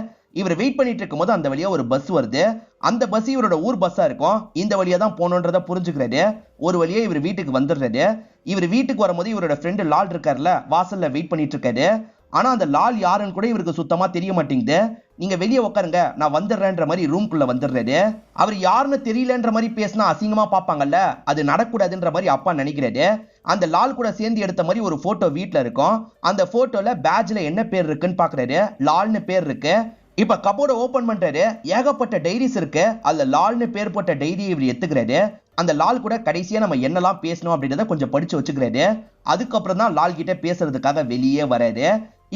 இவர் வெயிட் பண்ணிட்டு இருக்கும் போது அந்த வழியா ஒரு பஸ் வருது. அந்த பஸ் இவரோட ஊர் பஸ்ஸா இருக்கும். இந்த வழியா தான் போகணுன்றத புரிஞ்சுக்கிறாரு. ஒரு வழியா இவர் வீட்டுக்கு வந்துடுறாரு. இவர் வீட்டுக்கு வரும்போது இவரோட ஃப்ரெண்டு லால் இருக்காருல, வாசல்ல வெயிட் பண்ணிட்டு இருக்காரு. ஆனா அந்த லால் யாருன்னு கூட இவருக்கு சுத்தமா தெரிய மாட்டேங்குது. நீங்க வெளியே உட்காருங்க, நான் வந்துடுறேன்ற மாதிரி ரூம்குள்ள வந்துடுறாரு. அவர் யாருன்னு தெரியலன்ற மாதிரி பேசினா அசிங்கமா பார்ப்பாங்கல்ல, அது நடக்கூடாதுன்ற மாதிரி அப்பா நினைக்கிறாரு. அந்த லால் கூட சேர்ந்து எடுத்த மாதிரி ஒரு போட்டோ வீட்டுல இருக்கும். அந்த போட்டோல பேட்ஜ்ல என்ன பேர் இருக்குன்னு பாக்குறாரு. லால்னு பேர் இருக்கு. இப்ப கபோர்ட ஓபன் பண்றாரு. ஏகப்பட்ட டைரிஸ் இருக்கு. அதுல லால்னு பேர் போட்ட டைரியை இவர் எடுத்துக்கிறாரு. அந்த லால் கூட கடைசியா நம்ம என்னெல்லாம் பேசணும் அப்படின்றத கொஞ்சம் படிச்சு வச்சுக்கிறாரு. அதுக்கப்புறம் தான் லால் கிட்ட பேசுறதுக்காக வெளியே வராரு.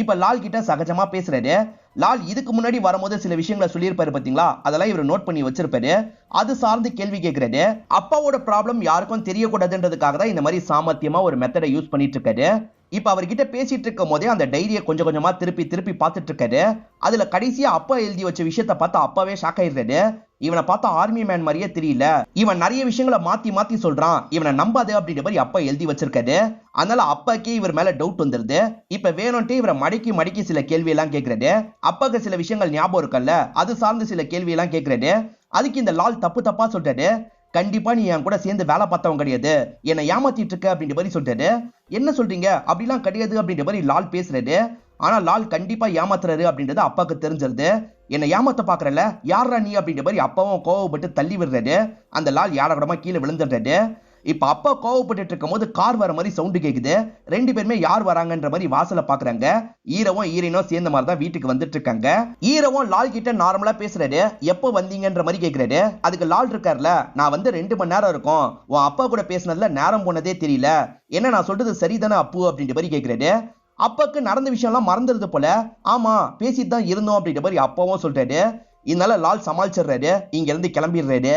இப்ப லால் கிட்ட சகஜமா பேசுறாரு. லால் இதுக்கு முன்னாடி வரும்போது சில விஷயங்களை சொல்லியிருப்பாரு பாத்தீங்களா, அதெல்லாம் இவர் நோட் பண்ணி வச்சிருப்பாரு. அது சார்ந்து கேள்வி கேட்கிறாரு. அப்பாவோட ப்ராப்ளம் யாருக்கும் தெரியக்கூடாதுன்றதுக்காக தான் இந்த மாதிரி சாமர்த்தியமா ஒரு மெத்தடை யூஸ் பண்ணிட்டு இருக்காரு. இப்ப அவர்கிட்ட பேசிட்டு இருக்கும் போதே அந்த டைரியை கொஞ்சம் கொஞ்சமா திருப்பி திருப்பி பார்த்துட்டு இருக்காரு. அதுல கடைசியா அப்பா எழுதி வச்ச விஷயத்த பார்த்து அப்பாவே ஷாக் ஆயிடுறாரு. இவனை பார்த்தா ஆர்மி மேன் மாதிரியே தெரியல, இவன் நிறைய விஷயங்களை மாத்தி மாத்தி சொல்றான், இவனை நம்பாது அப்படின்ற மாதிரி அப்பா எழுதி வச்சிருக்காரு. அதனால அப்பாக்கே இவர் மேல டவுட் வந்துருது. இப்ப வேணும்ட்டு இவரை மடக்கி மடக்கி சில கேள்வி எல்லாம் கேட்கிறாரு. அப்பாக்கு சில விஷயங்கள் ஞாபகம் இருக்குல்ல, அது சார்ந்து சில கேள்வி எல்லாம் கேட்கிறாரு. அதுக்கு இந்த லால் தப்பு தப்பா சொல்றாரு. கண்டிப்பா நீ என் கூட சேர்ந்து வேலை பார்த்தவன் கிடையாது, என்னை ஏமாத்திட்டு இருக்க அப்படின்ற மாதிரி சொல்றாரு. என்ன சொல்றீங்க, அப்படிலாம் கிடையாது அப்படின்ற மாதிரி லால் பேசுறாரு. ஆனா லால் கண்டிப்பா ஏமாத்துறாரு அப்படின்றது அப்பாக்கு தெரிஞ்சிருது. என்னை ஏமாத்த பாக்குறல, யாரா நீ அப்படின்ற மாதிரி அப்பாவும் கோவப்பட்டு தள்ளி விடுறாரு. அந்த லால் யாரகடமா கீழே விழுந்துடுறாரு. இப்ப அப்பா கோவப்பட்டு இருக்கும் போது கார் வர மாதிரி சவுண்டு கேக்குது. ரெண்டு பேருமே யார் வராங்கன்ற மாதிரி வாசலை பாக்குறாங்க. ஈரவும் ஈரனும் சேர்ந்த மாதிரி தான் வீட்டுக்கு வந்துட்டு இருக்காங்க. ஈரவும் லால் கிட்ட நார்மலா பேசுறாரு. எப்போ வந்தீங்கன்ற மாதிரி கேக்குறாரு. அதுக்கு லால் இருக்காருல, நான் வந்து 2 மணி நேரம் இருக்கும், உன் அப்பா கூட பேசினதுல நேரம் போனதே தெரியல, என்ன நான் சொல்றது சரிதானே அப்பு அப்படின்ற மாதிரி கேக்குறாரு. அப்பாக்கு நடந்த விஷயம் எல்லாம் மறந்துருது போல. ஆமா பேசிட்டு தான் இருந்தோம் அப்படின்ற மாதிரி அப்பாவும் சொல்றாரு. இதனால லால் சமாளிச்சிடுறாரு. இங்க இருந்து கிளம்பிடுறாரு.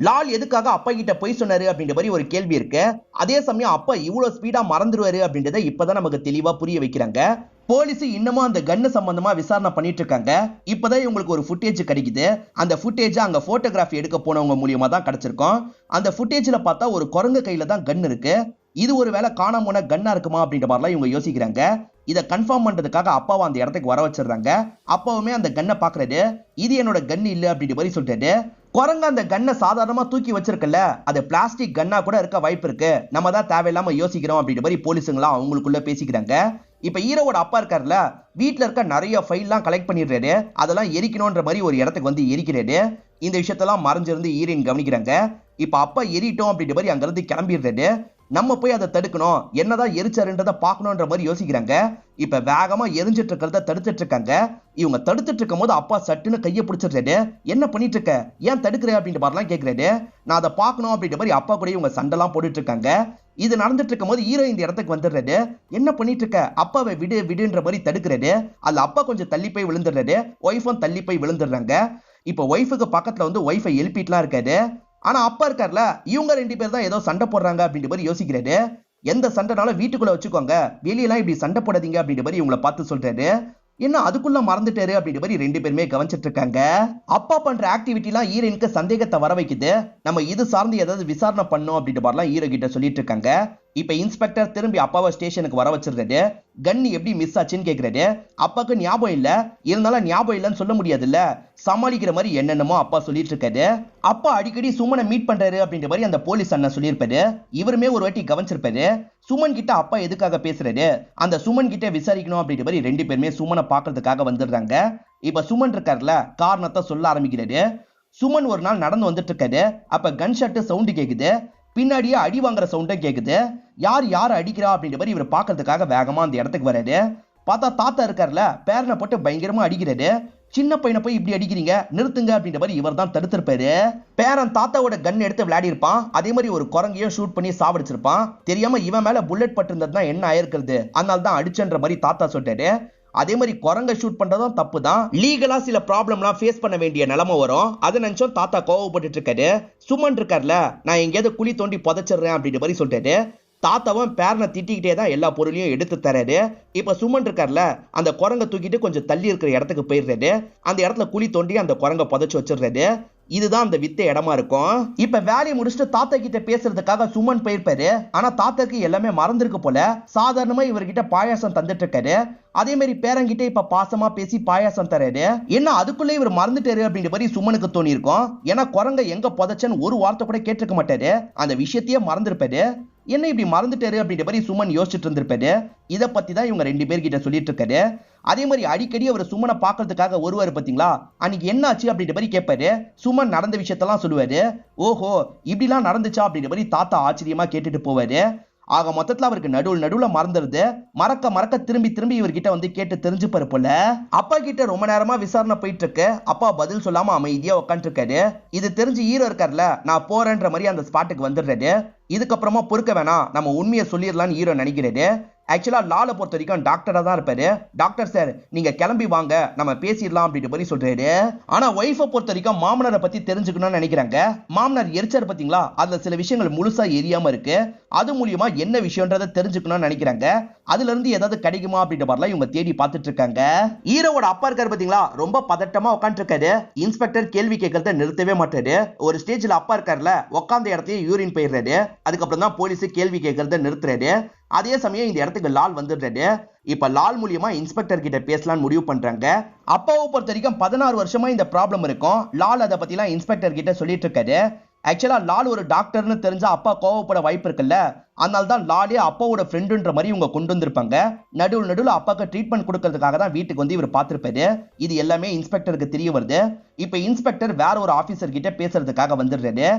லால் எதுக்காக அப்பா கிட்ட போய் சொன்னாரு அப்படின்ற மாதிரி ஒரு கேள்வி இருக்கு. அதே சமயம் அப்பா இவ்வளவு ஸ்பீடா மறந்துடுவாரு அப்படின்றத இப்பதான் நமக்கு தெளிவா புரிய வைக்கிறாங்க. போலீஸ் இன்னமும் அந்த கன்னு சம்பந்தமா விசாரணை பண்ணிட்டு இருக்காங்க. இப்பதான் இவங்களுக்கு ஒரு ஃபுட்டேஜ் கிடைக்குது. அந்த ஃபுட்டேஜ் அங்க போட்டோகிராஃபி எடுக்க போனவங்க மூலியமா தான் கிடைச்சிருக்கும். அந்த ஃபுட்டேஜ்ல பார்த்தா ஒரு குரங்கு கையில தான் கன் இருக்கு. இது ஒரு வேளை காணாம போன கன்னா இருக்குமா அப்படின்ற மாதிரிலாம் இவங்க யோசிக்கிறாங்க. இதை கன்ஃபார்ம் பண்றதுக்காக அப்பாவை அந்த இடத்துக்கு வர வச்சிடுறாங்க. அப்பாவுமே அந்த கன்னை பாக்குறாரு. இது என்னோட கன் இல்ல அப்படின்ற மாதிரி சொல்றாரு. குரங்கு அந்த கன்னை சாதாரணமா தூக்கி வச்சிருக்கல, அது பிளாஸ்டிக் கன்னா கூட இருக்க வாய்ப்பு இருக்கு, நம்ம தான் தேவையில்லாம யோசிக்கிறோம் அப்படின்ற மாதிரி போலீஸுங்களாம் அவங்களுக்குள்ள பேசிக்கிறாங்க. இப்ப ஈரோட அப்பா இருக்காருல, வீட்டுல இருக்க நிறைய ஃபைல்லாம் கலெக்ட் பண்ணிடுறாரு. அதெல்லாம் எரிக்கணும்ன்ற மாதிரி ஒரு இடத்துக்கு வந்து எரிக்கிறாரு. இந்த விஷயத்தெல்லாம் மறைஞ்சிருந்து ஈரின் கவனிக்கிறாங்க. இப்ப அப்பா எரிட்டோம் அப்படின்ற மாதிரி அங்க இருந்து கிளம்பிடுறாரு. நம்ம போய் அதை தடுக்கணும், என்னதான் எரிச்சாருன்றதை பார்க்கணும்ன்ற மாதிரி யோசிக்கிறாங்க. இப்ப வேகமா எரிஞ்சிட்டு இருக்கிறத தடுத்துட்டு இருக்காங்க. இவங்க தடுத்துட்டு இருக்கும் போது அப்பா சட்டுன்னு கையை பிடிச்சிடுறாரு. என்ன பண்ணிட்டு இருக்க, ஏன் தடுக்கிற அப்படின்ற மாதிரிலாம் கேட்கிறாரு. நான் அதை பார்க்கணும் அப்படின்ற மாதிரி அப்பா கூட இவங்க சண்டைலாம் போட்டுட்டு இருக்காங்க. இது நடந்துட்டு இருக்கும் போது ஹீரோ இந்த இடத்துக்கு வந்துடுறாரு. என்ன பண்ணிட்டு இருக்க, அப்பாவை விடு விடுன்ற மாதிரி தடுக்கிறாரு. அதுல அப்பா கொஞ்சம் தள்ளி போய் விழுந்துடுறாரு. ஒய்ஃபும் தள்ளி போய் விழுந்துடுறாங்க. இப்ப ஒய்ஃபுக்கு பக்கத்துல வந்து ஒய்ஃபை எழுப்பிட்டுலாம் இருக்காரு. ஆனா அப்பா இருக்கார்ல, இவங்க 2 பேர் தான் ஏதோ சண்டை போடுறாங்க அப்படின்ற மாதிரி யோசிக்கிறாரு. எந்த சண்டைனாலும் வீட்டுக்குள்ள வச்சுக்கோங்க, வெளியெல்லாம் இப்படி சண்டை போடாதீங்க அப்படின்ற மாதிரி இவங்களை பார்த்து சொல்றாரு. என்ன அதுக்குள்ள மறந்துட்டாரு அப்படின்ற மாதிரி 2 பேருமே கவனிச்சிட்டு இருக்காங்க. அப்பா பண்ற ஆக்டிவிட்டி எல்லாம் ஹீரோயினுக்கு சந்தேகத்தை வர வைக்குது. நம்ம இது சார்ந்து ஏதாவது விசாரணை பண்ணோம் அப்படின்ற மாதிரிலாம் ஹீரோ கிட்ட சொல்லிட்டு இருக்காங்க. இப்ப இன்ஸ்பெக்டர் திரும்பி அப்பாவை ஸ்டேஷனுக்கு வர வச்சிருக்காரு. கன் எப்படி மிஸ் ஆச்சுன்னு கேக்குறாரு. அப்பாக்கு ஞாபகம் இல்ல, இருந்தாலும் ஞாபகம் இல்லன்னு சொல்ல முடியாதுல்ல, சமாளிக்கிற மாதிரி என்னென்னமோ அப்பா சொல்லிட்டு இருக்காரு. அப்பா அடிக்கடி சுமனை மீட் பண்றாரு அப்படின்ற மாதிரி அந்த போலீஸ் அண்ணன் சொல்லியிருப்பாரு. இவருமே ஒரு வாட்டி கவனிச்சிருப்பாரு. சுமன் கிட்ட அப்பா எதுக்காக பேசுறாரு, அந்த சுமன் கிட்ட விசாரிக்கணும் அப்படின்ற மாதிரி ரெண்டு பேருமே சுமனை பாக்குறதுக்காக வந்துடுறாங்க. இப்ப சுமன் இருக்காருல, காரணத்தை சொல்ல ஆரம்பிக்கிறாரு. சுமன் ஒரு நாள் நடந்து வந்துட்டு இருக்காரு. அப்ப கன் ஷாட் சவுண்ட் கேக்குது, பின்னாடியே அடி வாங்குற சவுண்டும் கேக்குது. யார் அடிக்கிறா அப்படின்ற மாதிரி இவர் பாக்குறதுக்காக வேகமா அந்த இடத்துக்கு வராரு. பார்த்தா தாத்தா இருக்காருல, பேரனை போட்டு பயங்கரமா அடிக்கிறாரு. சின்ன பையனை போய் இப்படி அடிக்கிறீங்க, நிறுத்துங்க அப்படின்ற மாதிரி இவர் தான் தடுத்திருப்பாரு. பேரன் தாத்தாவோட கன் எடுத்து விளையாடி இருப்பான். அதே மாதிரி ஒரு குரங்கையும் ஷூட் பண்ணி சாவடிச்சிருப்பான். தெரியாம இவன் மேல புல்லட் பட்டு இருந்ததுன்னா என்ன ஆயிருக்கிறது, அதனால தான் அடிச்சன்ற மாதிரி தாத்தா சொல்றாரு. அதே மாதிரி குரங்க ஷூட் பண்றதும் தப்பு தான், லீகலா சில ப்ராப்ளம்லாம் ஃபேஸ் பண்ண வேண்டிய நிலைமை வரும். அதை நினைச்சோம் தாத்தா கோவப்பட்டு இருக்காரு. சுமன் இருக்காருல, நான் எங்கேயாவது குழி தோண்டி புதைச்சிடுறேன் அப்படின்ற மாதிரி சொல்றாரு. தாத்தாவும் பேரனை திட்டிக்கிட்டே தான் எல்லா பொருளையும் எடுத்து தராரு. இப்ப சுமன் இருக்காருல, அந்த குரங்க தூக்கிட்டு கொஞ்சம் தள்ளி இருக்கிற இடத்துக்கு போயிடுறாரு. அந்த இடத்துல குழி தோண்டி அந்த குரங்க புதைச்சு வச்சிடுறாரு. இதுதான் அந்த வித்த இடமா இருக்கும். இப்ப வேலையை முடிச்சுட்டு தாத்தா கிட்ட பேசுறதுக்காக சுமன் போயிருப்பாரு. ஆனா தாத்தாக்கு எல்லாமே மறந்துருக்கு போல. சாதாரணமா இவர்கிட்ட பாயாசம் தந்துட்டு இருக்காரு. அதே மாதிரி பேரங்கிட்ட இப்ப பாசமா பேசி பாயாசம் தராரு. என்ன அதுக்குள்ள இவர் மறந்துட்டாரு அப்படின்ற மாதிரி சுமனுக்கு தோணி இருக்கும். ஏன்னா குரங்க எங்க புதைச்சன்னு ஒரு வார்த்தை கூட கேட்டிருக்க மாட்டாரு, அந்த விஷயத்தையே மறந்துருப்பாரு. என்ன இப்படி மறந்துட்டாரு அப்படின்ற மாதிரி சுமன் யோசிச்சுட்டு இருந்திருப்பாரு. இதை பத்தி தான் இவங்க ரெண்டு பேர்கிட்ட சொல்லிட்டு இருக்காரு. அதே மாதிரி அடிக்கடி அவர் சுமனை பாக்குறதுக்காக வருவாரு பாத்தீங்களா, அன்னைக்கு என்ன ஆச்சு அப்படின்ற மாதிரி கேட்பாரு. சுமன் நடந்த விஷயத்தெல்லாம் சொல்லுவாரு. ஓஹோ இப்படிலாம் நடந்துச்சா அப்படின்ற மாதிரி தாத்தா ஆச்சரியமா கேட்டுட்டு போவாரு. ஆக மொத்தத்துல அவருக்கு நடுவுல மறந்துருது. மறக்க திரும்பி இவர்கிட்ட வந்து கேட்டு தெரிஞ்சுப்பாரு போல. அப்பா கிட்ட ரொம்ப நேரமா விசாரணை போயிட்டு இருக்கு. அப்பா பதில் சொல்லாம அமைதியா உட்காந்து இருக்காரு. இது தெரிஞ்சு ஹீரோ இருக்காருல, நான் போறேன்ற மாதிரி அந்த ஸ்பாட்டுக்கு வந்துடுறாரு. இதுக்கப்புறமா பொறுக்க வேணாம், நம்ம உண்மையை சொல்லிடலாம்னு ஹீரோ நினைக்கிறாரு. ஆக்சுவலா லால பொறுத்த வரைக்கும் டாக்டரா தான் இருப்பாரு. டாக்டர் சார் நீங்க கிளம்பி வாங்க, நம்ம பேசிடலாம் அப்படின்ற மாதிரி சொல்றாரு. ஆனா ஒய்ஃபை பொறுத்த வரைக்கும் மாமனாரை பத்தி தெரிஞ்சுக்கணும்னு நினைக்கிறாங்க. மாமனார் எரிச்சார் பாத்தீங்களா, அதுல சில விஷயங்கள் முழுசா எரியாம இருக்கு. அது மூலியமா என்ன விஷயம்ன்றதை தெரிஞ்சுக்கணும்னு நினைக்கிறாங்க. அதுல இருந்து ஏதாவது கிடைக்குமா அப்படின்ற மாதிரிலாம் இவங்க தேடி பார்த்துட்டு இருக்காங்க. ஹீரோவோட அப்பா இருக்காரு பாத்தீங்களா, ரொம்ப பதட்டமா உட்காந்து இருக்காரு. இன்ஸ்பெக்டர் கேள்வி கேட்கறத நிறுத்தவே மாட்டாரு. ஒரு ஸ்டேஜ்ல அப்பா இருக்காருல, உட்காந்த இடத்தையே யூரின் போயிடுறாரு. அதுக்கப்புறம் தான் போலீஸ் கேள்வி கேட்கறத நிறுத்துறாரு. அதே சமயம் இந்த இடத்துக்கு லால் வந்துடுறாரு. இப்ப லால் மூலியமா இன்ஸ்பெக்டர் கிட்ட பேசலாம்னு முடிவு பண்றாங்க. அப்பாவை பொறுத்த வரைக்கும் 16 வருஷமா இந்த ப்ராப்ளம் இருக்கும். லால் அதை பத்திலாம் இன்ஸ்பெக்டர் கிட்ட சொல்லிட்டு இருக்காரு. ஆக்சுவலா லால் ஒரு டாக்டர்னு தெரிஞ்சா அப்பா கோவப்பட வாய்ப்பு இருக்குல்ல, அதனால தான் லாலே அப்பாவோட ஃப்ரெண்டுன்ற மாதிரி இவங்க கொண்டு வந்திருப்பாங்க. நடுவில் அப்பாக்கு ட்ரீட்மெண்ட் கொடுக்கறதுக்காக தான் வீட்டுக்கு வந்து இவர் பார்த்திருப்பாரு. இது எல்லாமே இன்ஸ்பெக்டருக்கு தெரிய வருது. இப்ப இன்ஸ்பெக்டர் வேற ஒரு ஆபீசர் கிட்ட பேசுறதுக்காக வந்துடுறாரு.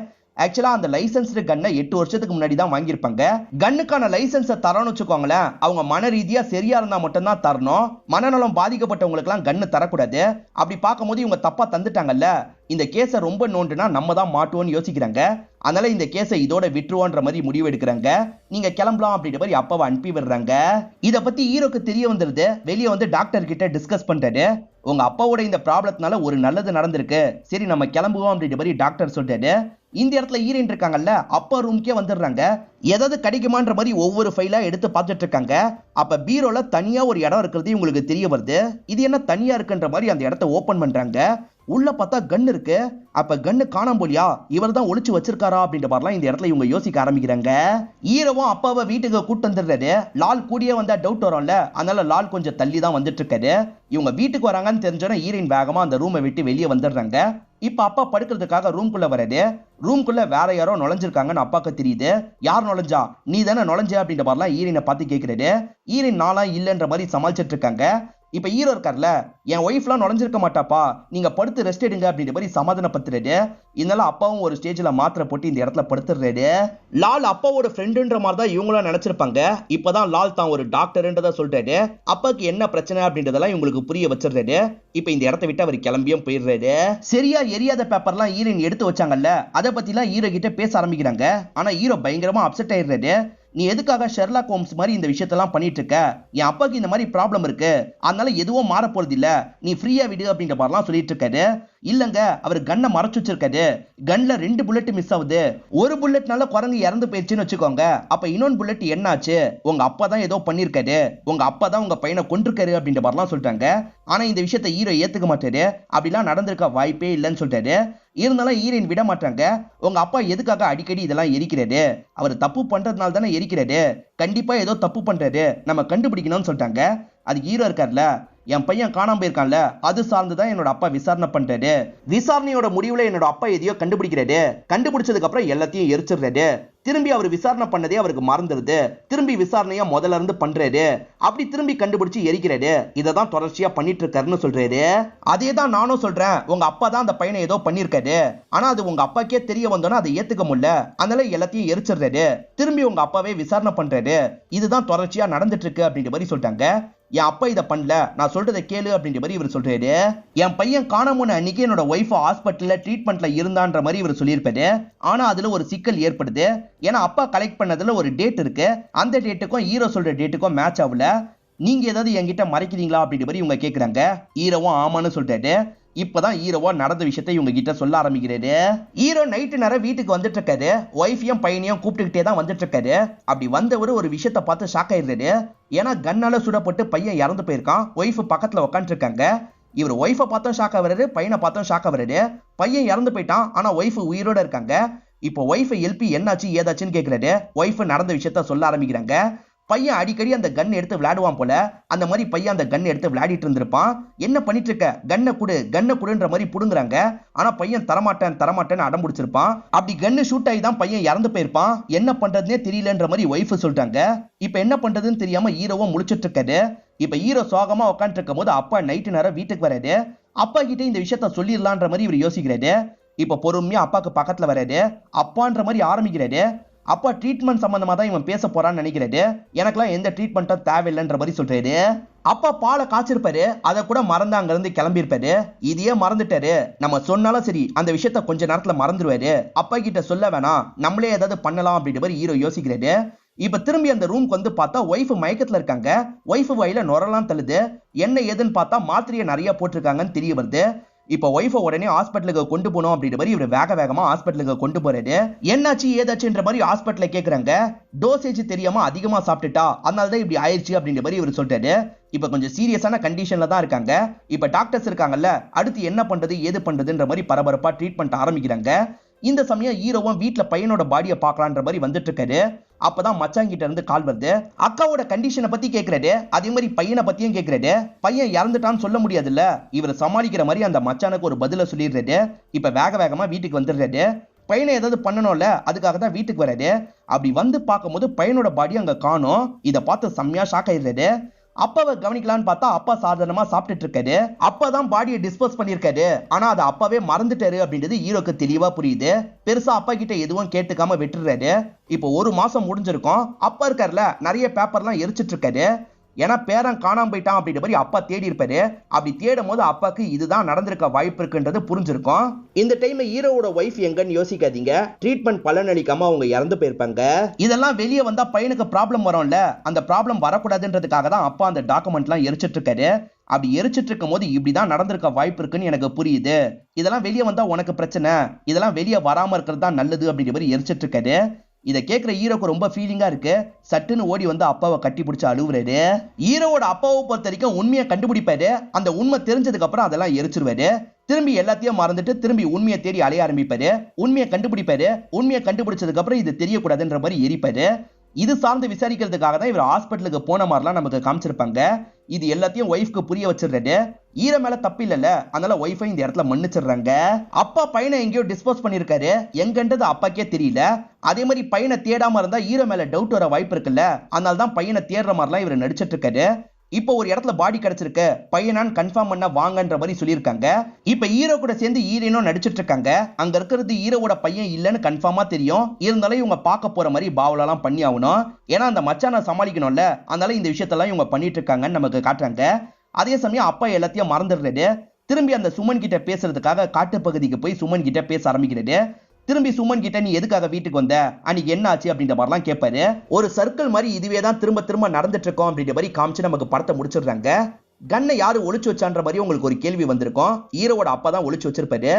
ஆக்சுவலா அந்த லைசன்ஸ்டு கன்னை 8 வருஷத்துக்கு முன்னாடி தான் வாங்கியிருப்பாங்க. கன்னுக்கான லைசன்ஸை தரணும்னு வச்சுக்கோங்களேன், அவங்க மன ரீதியா சரியா இருந்தா மட்டும் தான் தரணும். மனநலம் பாதிக்கப்பட்டவங்களுக்கு எல்லாம் கன்னு தரக்கூடாது. அப்படி பார்க்கும்போது இவங்க தப்பா தந்துட்டாங்கல்ல, இந்த கேஸை ரொம்ப நோண்டுனா நம்ம தான் மாட்டுவோம்னு யோசிக்கிறாங்க. அதனால இந்த கேஸை இதோட விட்டுருவோன்ற மாதிரி முடிவு எடுக்கிறாங்க. நீங்க கிளம்பலாம் அப்படின்ற மாதிரி அப்பாவை அனுப்பி விடுறாங்க. இத பத்தி ஹீரோக்கு தெரிய வந்துருது. வெளியே வந்து டாக்டர் கிட்ட டிஸ்கஸ் பண்றாரு. உங்க அப்பாவோட இந்த ப்ராப்ளத்தினால ஒரு நல்லது நடந்திருக்கு, சரி நம்ம கிளம்புவோம் அப்படின்ற மாதிரி டாக்டர் சொல்றாரு. இந்த இடத்துல ஹீரோயின் இருக்காங்கல்ல, அப்பா ரூம்க்கே வந்துடுறாங்க. ஏதாவது கிடைக்குமான்ற மாதிரி ஒவ்வொரு ஃபைலா எடுத்து பார்த்துட்டு இருக்காங்க. அப்ப பீரோல தனியா ஒரு இடம் இருக்கிறது உங்களுக்கு தெரிய வருது. இது என்ன தனியா இருக்குன்ற மாதிரி அந்த இடத்த ஓபன் பண்றாங்க. உள்ள பார்த்தா கன் இருக்கு. அப்ப கன்னு காணாம போலியா, இவர் தான் ஒளிச்சு வச்சிருக்காரா அப்படின்ற மாதிரிலாம் இந்த இடத்துல இவங்க யோசிக்க ஆரம்பிக்கிறாங்க. ஹீரோவும் அப்பாவை வீட்டுக்கு கூட்டு வந்துடுறாரு. லால் கூடியே வந்தா டவுட் வரும்ல, அதனால லால் கொஞ்சம் தள்ளி தான் வந்துட்டு இருக்காரு. இவங்க வீட்டுக்கு வராங்கன்னு தெரிஞ்சோன்னா ஹீரோயின் வேகமா அந்த ரூமை விட்டு வெளியே வந்துடுறாங்க. இப்ப அப்பா படுக்கிறதுக்காக ரூம்குள்ள வராரு. ரூம்குள்ள வேற யாரோ நுழைஞ்சிருக்காங்கன்னு அப்பாக்கு தெரியுது. யார் நுழைஞ்சா, நீ தானே நுழைஞ்ச அப்படின்ற மாதிரிலாம் ஹீரோயினை பார்த்து கேட்கிறாரு. ஹீரோயின் நாளா இல்லைன்ற மாதிரி சமாளிச்சிட்டு இருக்காங்க. இப்ப ஹீரோ இருக்கார்ல, என் ஒய்ஃப்லாம் நுழைஞ்சிருக்க மாட்டாப்பா, நீங்க படுத்து ரெஸ்ட் எடுங்க அப்படின்ற மாதிரி சமாதானப்படுத்துறாரு. இதனால அப்பாவும் ஒரு ஸ்டேஜ்ல மாத்திரை போட்டு இந்த இடத்துல படுத்துறாரு. லால் அப்பாவோட ஃப்ரெண்டுன்ற மாதிரி தான் இவங்களும் நினைச்சிருப்பாங்க. இப்பதான் லால் தான் ஒரு டாக்டர்ன்றத சொல்றாரு. அப்பாக்கு என்ன பிரச்சனை அப்படின்றதெல்லாம் இவங்களுக்கு புரிய வச்சிடுறாரு. இப்ப இந்த இடத்த விட்டு அவர் கிளம்பியும் போயிடுறாரு. சரியா எரியாத பேப்பர்லாம் ஹீரோயின் எடுத்து வச்சாங்கல்ல, அதை பத்திலாம் ஹீரோ கிட்ட பேச ஆரம்பிக்கிறாங்க. ஆனா ஹீரோ பயங்கரமா அப்செட் ஆயிடுறாரு. நீ எதுக்காக ஷெர்லாக் ஹோம்ஸ் மாதிரி இந்த விஷயத்தெல்லாம் பண்ணிட்டு இருக்க, என் அப்பாக்கு இந்த மாதிரி ப்ராப்ளம் இருக்கு, அதனால எதுவும் மாற போறது இல்ல, நீ ஃப்ரீயா விடு அப்படின்ற மாதிரிலாம் சொல்லிட்டு இருக்காரு. இல்லங்க அவர் கன்னை மறைச்சு வச்சிருக்காரு, கன்ல 2 புல்லட் மிஸ் ஆகுது, ஒரு புல்லட்னால குரங்கு இறந்து போயிடுச்சுன்னு வச்சுக்கோங்க, அப்ப இன்னொரு புல்லட் என்னாச்சு, உங்க அப்பா தான் ஏதோ பண்ணிருக்காரு, உங்க அப்பா தான் உங்க பையனை கொன்றிருக்காரு அப்படின்ற மாதிரிலாம் சொல்லிட்டாங்க. ஆனா இந்த விஷயத்தை ஹீரோ ஏத்துக்க மாட்டாரு, அப்படிலாம் நடந்திருக்க வாய்ப்பே இல்லைன்னு சொல்லிட்டாரு. இருந்தாலும் ஹீரோயின் விட மாட்டாங்க. உங்க அப்பா எதுக்காக அடிக்கடி இதெல்லாம் எரிக்கிறாரு, அவர் தப்பு பண்றதுனால தானே எரிக்கிறாரு, கண்டிப்பா ஏதோ தப்பு பண்றாரு, நம்ம கண்டுபிடிக்கணும்னு சொல்லிட்டாங்க. அது ஹீரோ இருக்கார்ல, என் பையன் காணாம போயிருக்கான்ல, அது சார்ந்துதான் என்னோட அப்பா விசாரணை பண்றாரு, விசாரணையோட முடிவுல என்னோட அப்பா எதையோ கண்டுபிடிக்கிறாரு, கண்டுபிடிச்சதுக்கு அப்புறம் எல்லாத்தையும் எரிச்சிடுறாரு, திரும்பி அவர் விசாரணை பண்ணதே அவருக்கு மறந்துடுது, திரும்பி விசாரணையா முதல்ல இருந்து பண்றாரு, அப்படி திரும்பி கண்டுபிடிச்சு எரிக்கிறாரு, இததான் தொடர்ச்சியா பண்ணிட்டு இருக்காருன்னு சொல்றாரு. அதே தான் நானும் சொல்றேன், உங்க அப்பா தான் அந்த பையனை ஏதோ பண்ணிருக்காரு, ஆனா அது உங்க அப்பாக்கே தெரிய வந்தோன்னா அதை ஏத்துக்க முடியல, அதனால எல்லாத்தையும் எரிச்சிடுறாரு, திரும்பி உங்க அப்பாவே விசாரணை பண்றாரு, இதுதான் தொடர்ச்சியா நடந்துட்டு இருக்கு அப்படின்ற மாதிரி சொல்லிட்டாங்க. என் அப்பா இதை பண்ணல, நான் சொல்றதை கேளு அப்படின்ற மாதிரி இவர் சொல்றாரு. என் பையன் காணாம அன்னைக்கு என்னோட ஒய்ஃப் ஹாஸ்பிட்டல்ல ட்ரீட்மெண்ட்ல இருந்தான்ற மாதிரி இவர் சொல்லியிருப்பாரு. ஆனா அதுல ஒரு சிக்கல் ஏற்படுது. ஏன்னா அப்பா கலெக்ட் பண்ணதுல ஒரு டேட் இருக்கு, அந்த டேட்டுக்கும் ஹீரோ சொல்ற டேட்டுக்கும் மேட்ச் ஆகல, நீங்க ஏதாவது என்கிட்ட மறைக்கிறீங்களா அப்படின்ற மாதிரி இவங்க கேக்குறாங்க. ஹீரோவும் ஆமான்னு சொல்றாரு. இப்பதான் ஹீரோவா நடந்த விஷயத்தை இவங்க கிட்ட சொல்ல ஆரம்பிக்கிறாரு. ஹீரோ நைட்டு நேரம் வீட்டுக்கு வந்துட்டு இருக்காரு, ஒய்ஃபையும் பையனையும் கூப்பிட்டுக்கிட்டே தான் வந்துட்டு இருக்காரு. அப்படி வந்தவர் ஒரு விஷயத்த பார்த்து ஷாக் ஆயிடுறாரு. ஏன்னா கன்னால சுடப்பட்டு பையன் இறந்து போயிருக்கான், ஒய்ஃப் பக்கத்துல உட்காந்துட்டு இருக்காங்க. இவர் ஒய்ஃபை பார்த்தும் ஷாக் ஆகுறாரு, பையனை பார்த்தும் ஷாக் ஆகுறாரு. பையன் இறந்து போயிட்டான், ஆனா ஒய்ஃப் உயிரோட இருக்காங்க. இப்போ ஒய்ஃபை எழுப்பி என்னாச்சு ஏதாச்சுன்னு கேட்கிறாரு. ஒய்ஃப் நடந்த விஷயத்த சொல்ல ஆரம்பிக்கிறாங்க. பையன் அடிக்கடி அந்த கன் எடுத்து விளையாடுவான் போல, அந்த மாதிரி பையன் அந்த கன் எடுத்து விளையாடிட்டு இருந்திருப்பான். என்ன பண்ணிட்டு இருக்க, கன்னை குடுன்ற மாதிரி புடுங்குறாங்க. ஆனா பையன் தரமாட்டேன்னு அடம் பிடிச்சிருப்பான். அப்படி கன்னு ஷூட் ஆகி தான் பையன் இறந்து போயிருப்பான். என்ன பண்றதுனே தெரியலன்ற மாதிரி ஒய்ஃப் சொல்லிட்டாங்க. இப்ப என்ன பண்றதுன்னு தெரியாம ஹீரோவும் முழிச்சிட்டு இருக்காரு. இப்ப ஹீரோ சோகமா உட்காந்துட்டு இருக்கும் போது அப்பா நைட்டு நேரம் வீட்டுக்கு வராரு. அப்பா கிட்ட இந்த விஷயத்த சொல்லிடலான்ற மாதிரி இவர் யோசிக்கிறாரு. இப்ப பொறுமையா அப்பாக்கு பக்கத்துல வராரு. அப்பான்ற மாதிரி ஆரம்பிக்கிறாரு. அப்பா ட்ரீட்மெண்ட் சம்பந்தமா தான் இவன் பேச போறான்னு நினைக்கிறாரு. எனக்குலாம் எந்த ட்ரீட்மெண்ட்டும் தேவையில்லைன்ற மாதிரி சொல்றாரு. அப்பா பாலை காய்ச்சிருப்பாரு, அதை கூட மறந்து அங்க இருந்து கிளம்பியிருப்பாரு. இதையே மறந்துட்டாரு, நம்ம சொன்னாலும் சரி அந்த விஷயத்த கொஞ்ச நேரத்துல மறந்துடுவாரு, அப்பா கிட்ட சொல்ல வேணாம், நம்மளே ஏதாவது பண்ணலாம் அப்படின்ற மாதிரி ஹீரோ யோசிக்கிறாரு. இப்ப திரும்பி அந்த ரூம்க்கு வந்து பார்த்தா ஒய்ஃப் மயக்கத்துல இருக்காங்க. ஒய்ஃப் வாயில நுரலாம் தள்ளுது. என்ன ஏதுன்னு பார்த்தா மாத்திரையை நிறைய போட்டிருக்காங்கன்னு தெரிய வருது. இப்ப ஒய்ஃபை உடனே ஹாஸ்பிட்டலுக்கு கொண்டு போகணும் அப்படின்ற மாதிரி இவர் வேகமா ஹாஸ்பிட்டலுக்கு கொண்டு போறாரு. என்னாச்சு ஏதாச்சுன்ற மாதிரி ஹாஸ்பிட்டல கேக்குறாங்க. டோசேஜ் தெரியாம அதிகமா சாப்பிட்டுட்டா, அதனாலதான் இப்படி ஆயிடுச்சு அப்படின்ற மாதிரி இவர் சொல்றாரு. இப்ப கொஞ்சம் சீரியஸான கண்டிஷன்ல தான் இருக்காங்க. இப்ப டாக்டர்ஸ் இருக்காங்கல்ல, அடுத்து என்ன பண்றது ஏது பண்றதுன்ற மாதிரி பரபரப்பா ட்ரீட்மெண்ட் ஆரம்பிக்கிறாங்க. இந்த சமயம் ஹீரோவும் வீட்டுல பையனோட பாடியை பார்க்கலான்ற மாதிரி வந்துட்டு இருக்காரு. அப்பதான் மச்சாங்கிட்ட இருந்து கால் வருது. அக்காவோட கண்டிஷனை பத்தி கேக்குறாரு, அதே மாதிரி பையனை பத்தியும் கேக்குறாரு. பையன் இறந்துட்டான்னு சொல்ல முடியாதுல்ல, இவர் சமாளிக்கிற மாதிரி அந்த மச்சானுக்கு ஒரு பதில சொல்லிடுறாரு. இப்ப வேகமா வீட்டுக்கு வந்துடுறாரு. பையனை ஏதாவது பண்ணணும்ல, அதுக்காக தான் வீட்டுக்கு வராரு. அப்படி வந்து பார்க்கும்போது பையனோட பாடி அங்க காணோம். இதை பார்த்து செம்மையா ஷாக் ஆயிடுறாரு. அப்பாவை கவனிக்கலான்னு பார்த்தா அப்பா சாதாரணமா சாப்பிட்டுட்டு இருக்காரு. அப்பதான் பாடியை டிஸ்போஸ் பண்ணிருக்காரு, ஆனா அதை அப்பாவே மறந்துட்டாரு அப்படின்றது ஹீரோக்கு தெளிவா புரியுது. பெருசா அப்பா கிட்ட எதுவும் கேட்டுக்காம விட்டுறாரு. இப்போ 1 மாசம் முடிஞ்சிருக்கும். அப்பா இருக்காருல, நிறைய பேப்பர்லாம் எரிச்சிட்டு இருக்காரு. ஏன்னா பேரன் காணாம போயிட்டான் அப்படின்ற மாதிரி அப்பா தேடி இருப்பாரு. அப்படி தேடும் போது அப்பாக்கு இதுதான் நடந்திருக்க வாய்ப்பு இருக்குன்றது புரிஞ்சிருக்கும். இந்த டைம் ஹீரோவோட ஒய்ஃப் எங்கன்னு யோசிக்காதீங்க, ட்ரீட்மெண்ட் பலன் அளிக்காம அவங்க இறந்து போயிருப்பாங்க. இதெல்லாம் வெளியே வந்தா பையனுக்கு ப்ராப்ளம் வரும்ல, அந்த ப்ராப்ளம் வரக்கூடாதுன்றதுக்காக தான் அப்பா அந்த டாக்குமெண்ட்லாம் எரிச்சிட்டு இருக்காரு. அப்படி எரிச்சிட்டு இருக்கும் போது இப்படிதான் நடந்திருக்க வாய்ப்பு இருக்குன்னு எனக்கு புரியுது. இதெல்லாம் வெளியே வந்தா உனக்கு பிரச்சனை, இதெல்லாம் வெளியே வராம இருக்கிறது தான் நல்லது அப்படின்ற மாதிரி எரிச்சிட்டு இருக்காரு. இதை கேட்கிற ஹீரோக்கு ரொம்ப ஃபீலிங்கா இருக்கு. சட்டுன்னு ஓடி வந்து அப்பாவை கட்டி பிடிச்சு அழுவுறாரு. ஹீரோவோட அப்பாவை பொறுத்த வரைக்கும் உண்மையை கண்டுபிடிப்பாரு. அந்த உண்மை தெரிஞ்சதுக்கு அப்புறம் அதெல்லாம் எரிச்சிருவாரு. திரும்பி எல்லாத்தையும் மறந்துட்டு திரும்பி உண்மையை தேடி அலைய ஆரம்பிப்பாரு. உண்மையை கண்டுபிடிப்பாரு. உண்மையை கண்டுபிடிச்சதுக்கு அப்புறம் இது தெரியக்கூடாதுன்ற மாதிரி எரிப்பாரு. இது சார்ந்து விசாரிக்கிறதுக்காக தான் இவர் ஹாஸ்பிட்டலுக்கு போன மாதிரிலாம் நமக்கு காமிச்சிருப்பாங்க. இது எல்லாத்தையும் ஒய்ஃப்க்கு புரிய வச்சிடுறாரு. ஈர மேல தப்பு இல்லைல்ல, அதனால ஒய்ஃபை இந்த இடத்துல மன்னிச்சிடுறாங்க. அப்பா பையனை எங்கேயோ டிஸ்போஸ் பண்ணிருக்காரு, எங்கன்றது அப்பாக்கே தெரியல. அதே மாதிரி பையனை தேடாம இருந்தா ஈர மேல டவுட் வர வாய்ப்பு இருக்குல்ல, அதனால தான் பையனை தேடுற மாதிரிலாம் இவர் நடிச்சிட்டு இருக்காரு. இப்போ ஒரு இடத்துல பாடி கிடைச்சிருக்கு, பையனான்னு கன்ஃபார்ம் பண்ண வாங்கன்ற மாதிரி சொல்லியிருக்காங்க. இப்ப ஹீரோ கூட சேர்ந்து ஹீரோயினும் நடிச்சிட்டு இருக்காங்க. அங்க இருக்கிறது ஹீரோவோட பையன் இல்லன்னு கன்ஃபார்மா தெரியும். இருந்தாலும் இவங்க பார்க்க போற மாதிரி பாவலாம் பண்ணி ஆகணும். ஏன்னா அந்த மச்சானை சமாளிக்கணும்ல, அதனால இந்த விஷயத்தெல்லாம் இவங்க பண்ணிட்டு இருக்காங்கன்னு நமக்கு காட்டுறாங்க. அதே சமயம் அப்பா எல்லாத்தையும் மறந்துடுறாரு. திரும்பி அந்த சுமன் கிட்ட பேசுறதுக்காக காட்டு பகுதிக்கு போய் சுமன் கிட்ட பேச ஆரம்பிக்கிறாரு. திரும்பி சுமன் கிட்ட நீ எதுக்காக வீட்டுக்கு வந்த, அன்னைக்கு என்ன ஆச்சு அப்படின்ற மாதிரிலாம் கேட்பாரு. ஒரு சர்க்கிள் மாதிரி இதுவே தான் திரும்ப திரும்ப நடந்துட்டு இருக்கோம் அப்படின்ற மாதிரி காமிச்சு நமக்கு படத்தை முடிச்சிடுறாங்க. கன்னை யாரு ஒளிச்சு வச்சான்ற மாதிரி உங்களுக்கு ஒரு கேள்வி வந்திருக்கும். ஹீரோவோட அப்பா தான் ஒளிச்சு வச்சிருப்பாரு.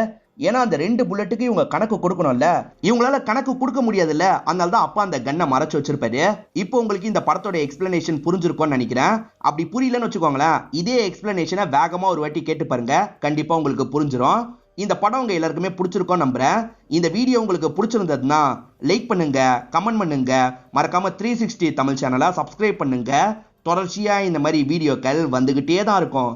ஏன்னா அந்த 2 புல்லட்டுக்கு இவங்க கணக்கு கொடுக்கணும்ல, இவங்களால கணக்கு கொடுக்க முடியாதுல்ல, அதனால தான் அப்பா அந்த கன்னை மறைச்சு வச்சிருப்பாரு. இப்போ உங்களுக்கு இந்த படத்தோட எக்ஸ்பிளனேஷன் புரிஞ்சிருக்கும்னு நினைக்கிறேன். அப்படி புரியலன்னு வச்சுக்கோங்களேன், இதே எக்ஸ்பிளனேஷனை வேகமா ஒரு வாட்டி கேட்டு பாருங்க, கண்டிப்பா உங்களுக்கு புரிஞ்சிடும். இந்த படம் உங்க எல்லாருக்குமே பிடிச்சிருக்கும் நம்புறேன். இந்த வீடியோ உங்களுக்கு பிடிச்சிருந்ததுன்னா லைக் பண்ணுங்க, கமெண்ட் பண்ணுங்க, மறக்காம 360 தமிழ் சேனலை சப்ஸ்கிரைப் பண்ணுங்க. தொடர்ச்சியா இந்த மாதிரி வீடியோக்கள் வந்துகிட்டே தான் இருக்கும்.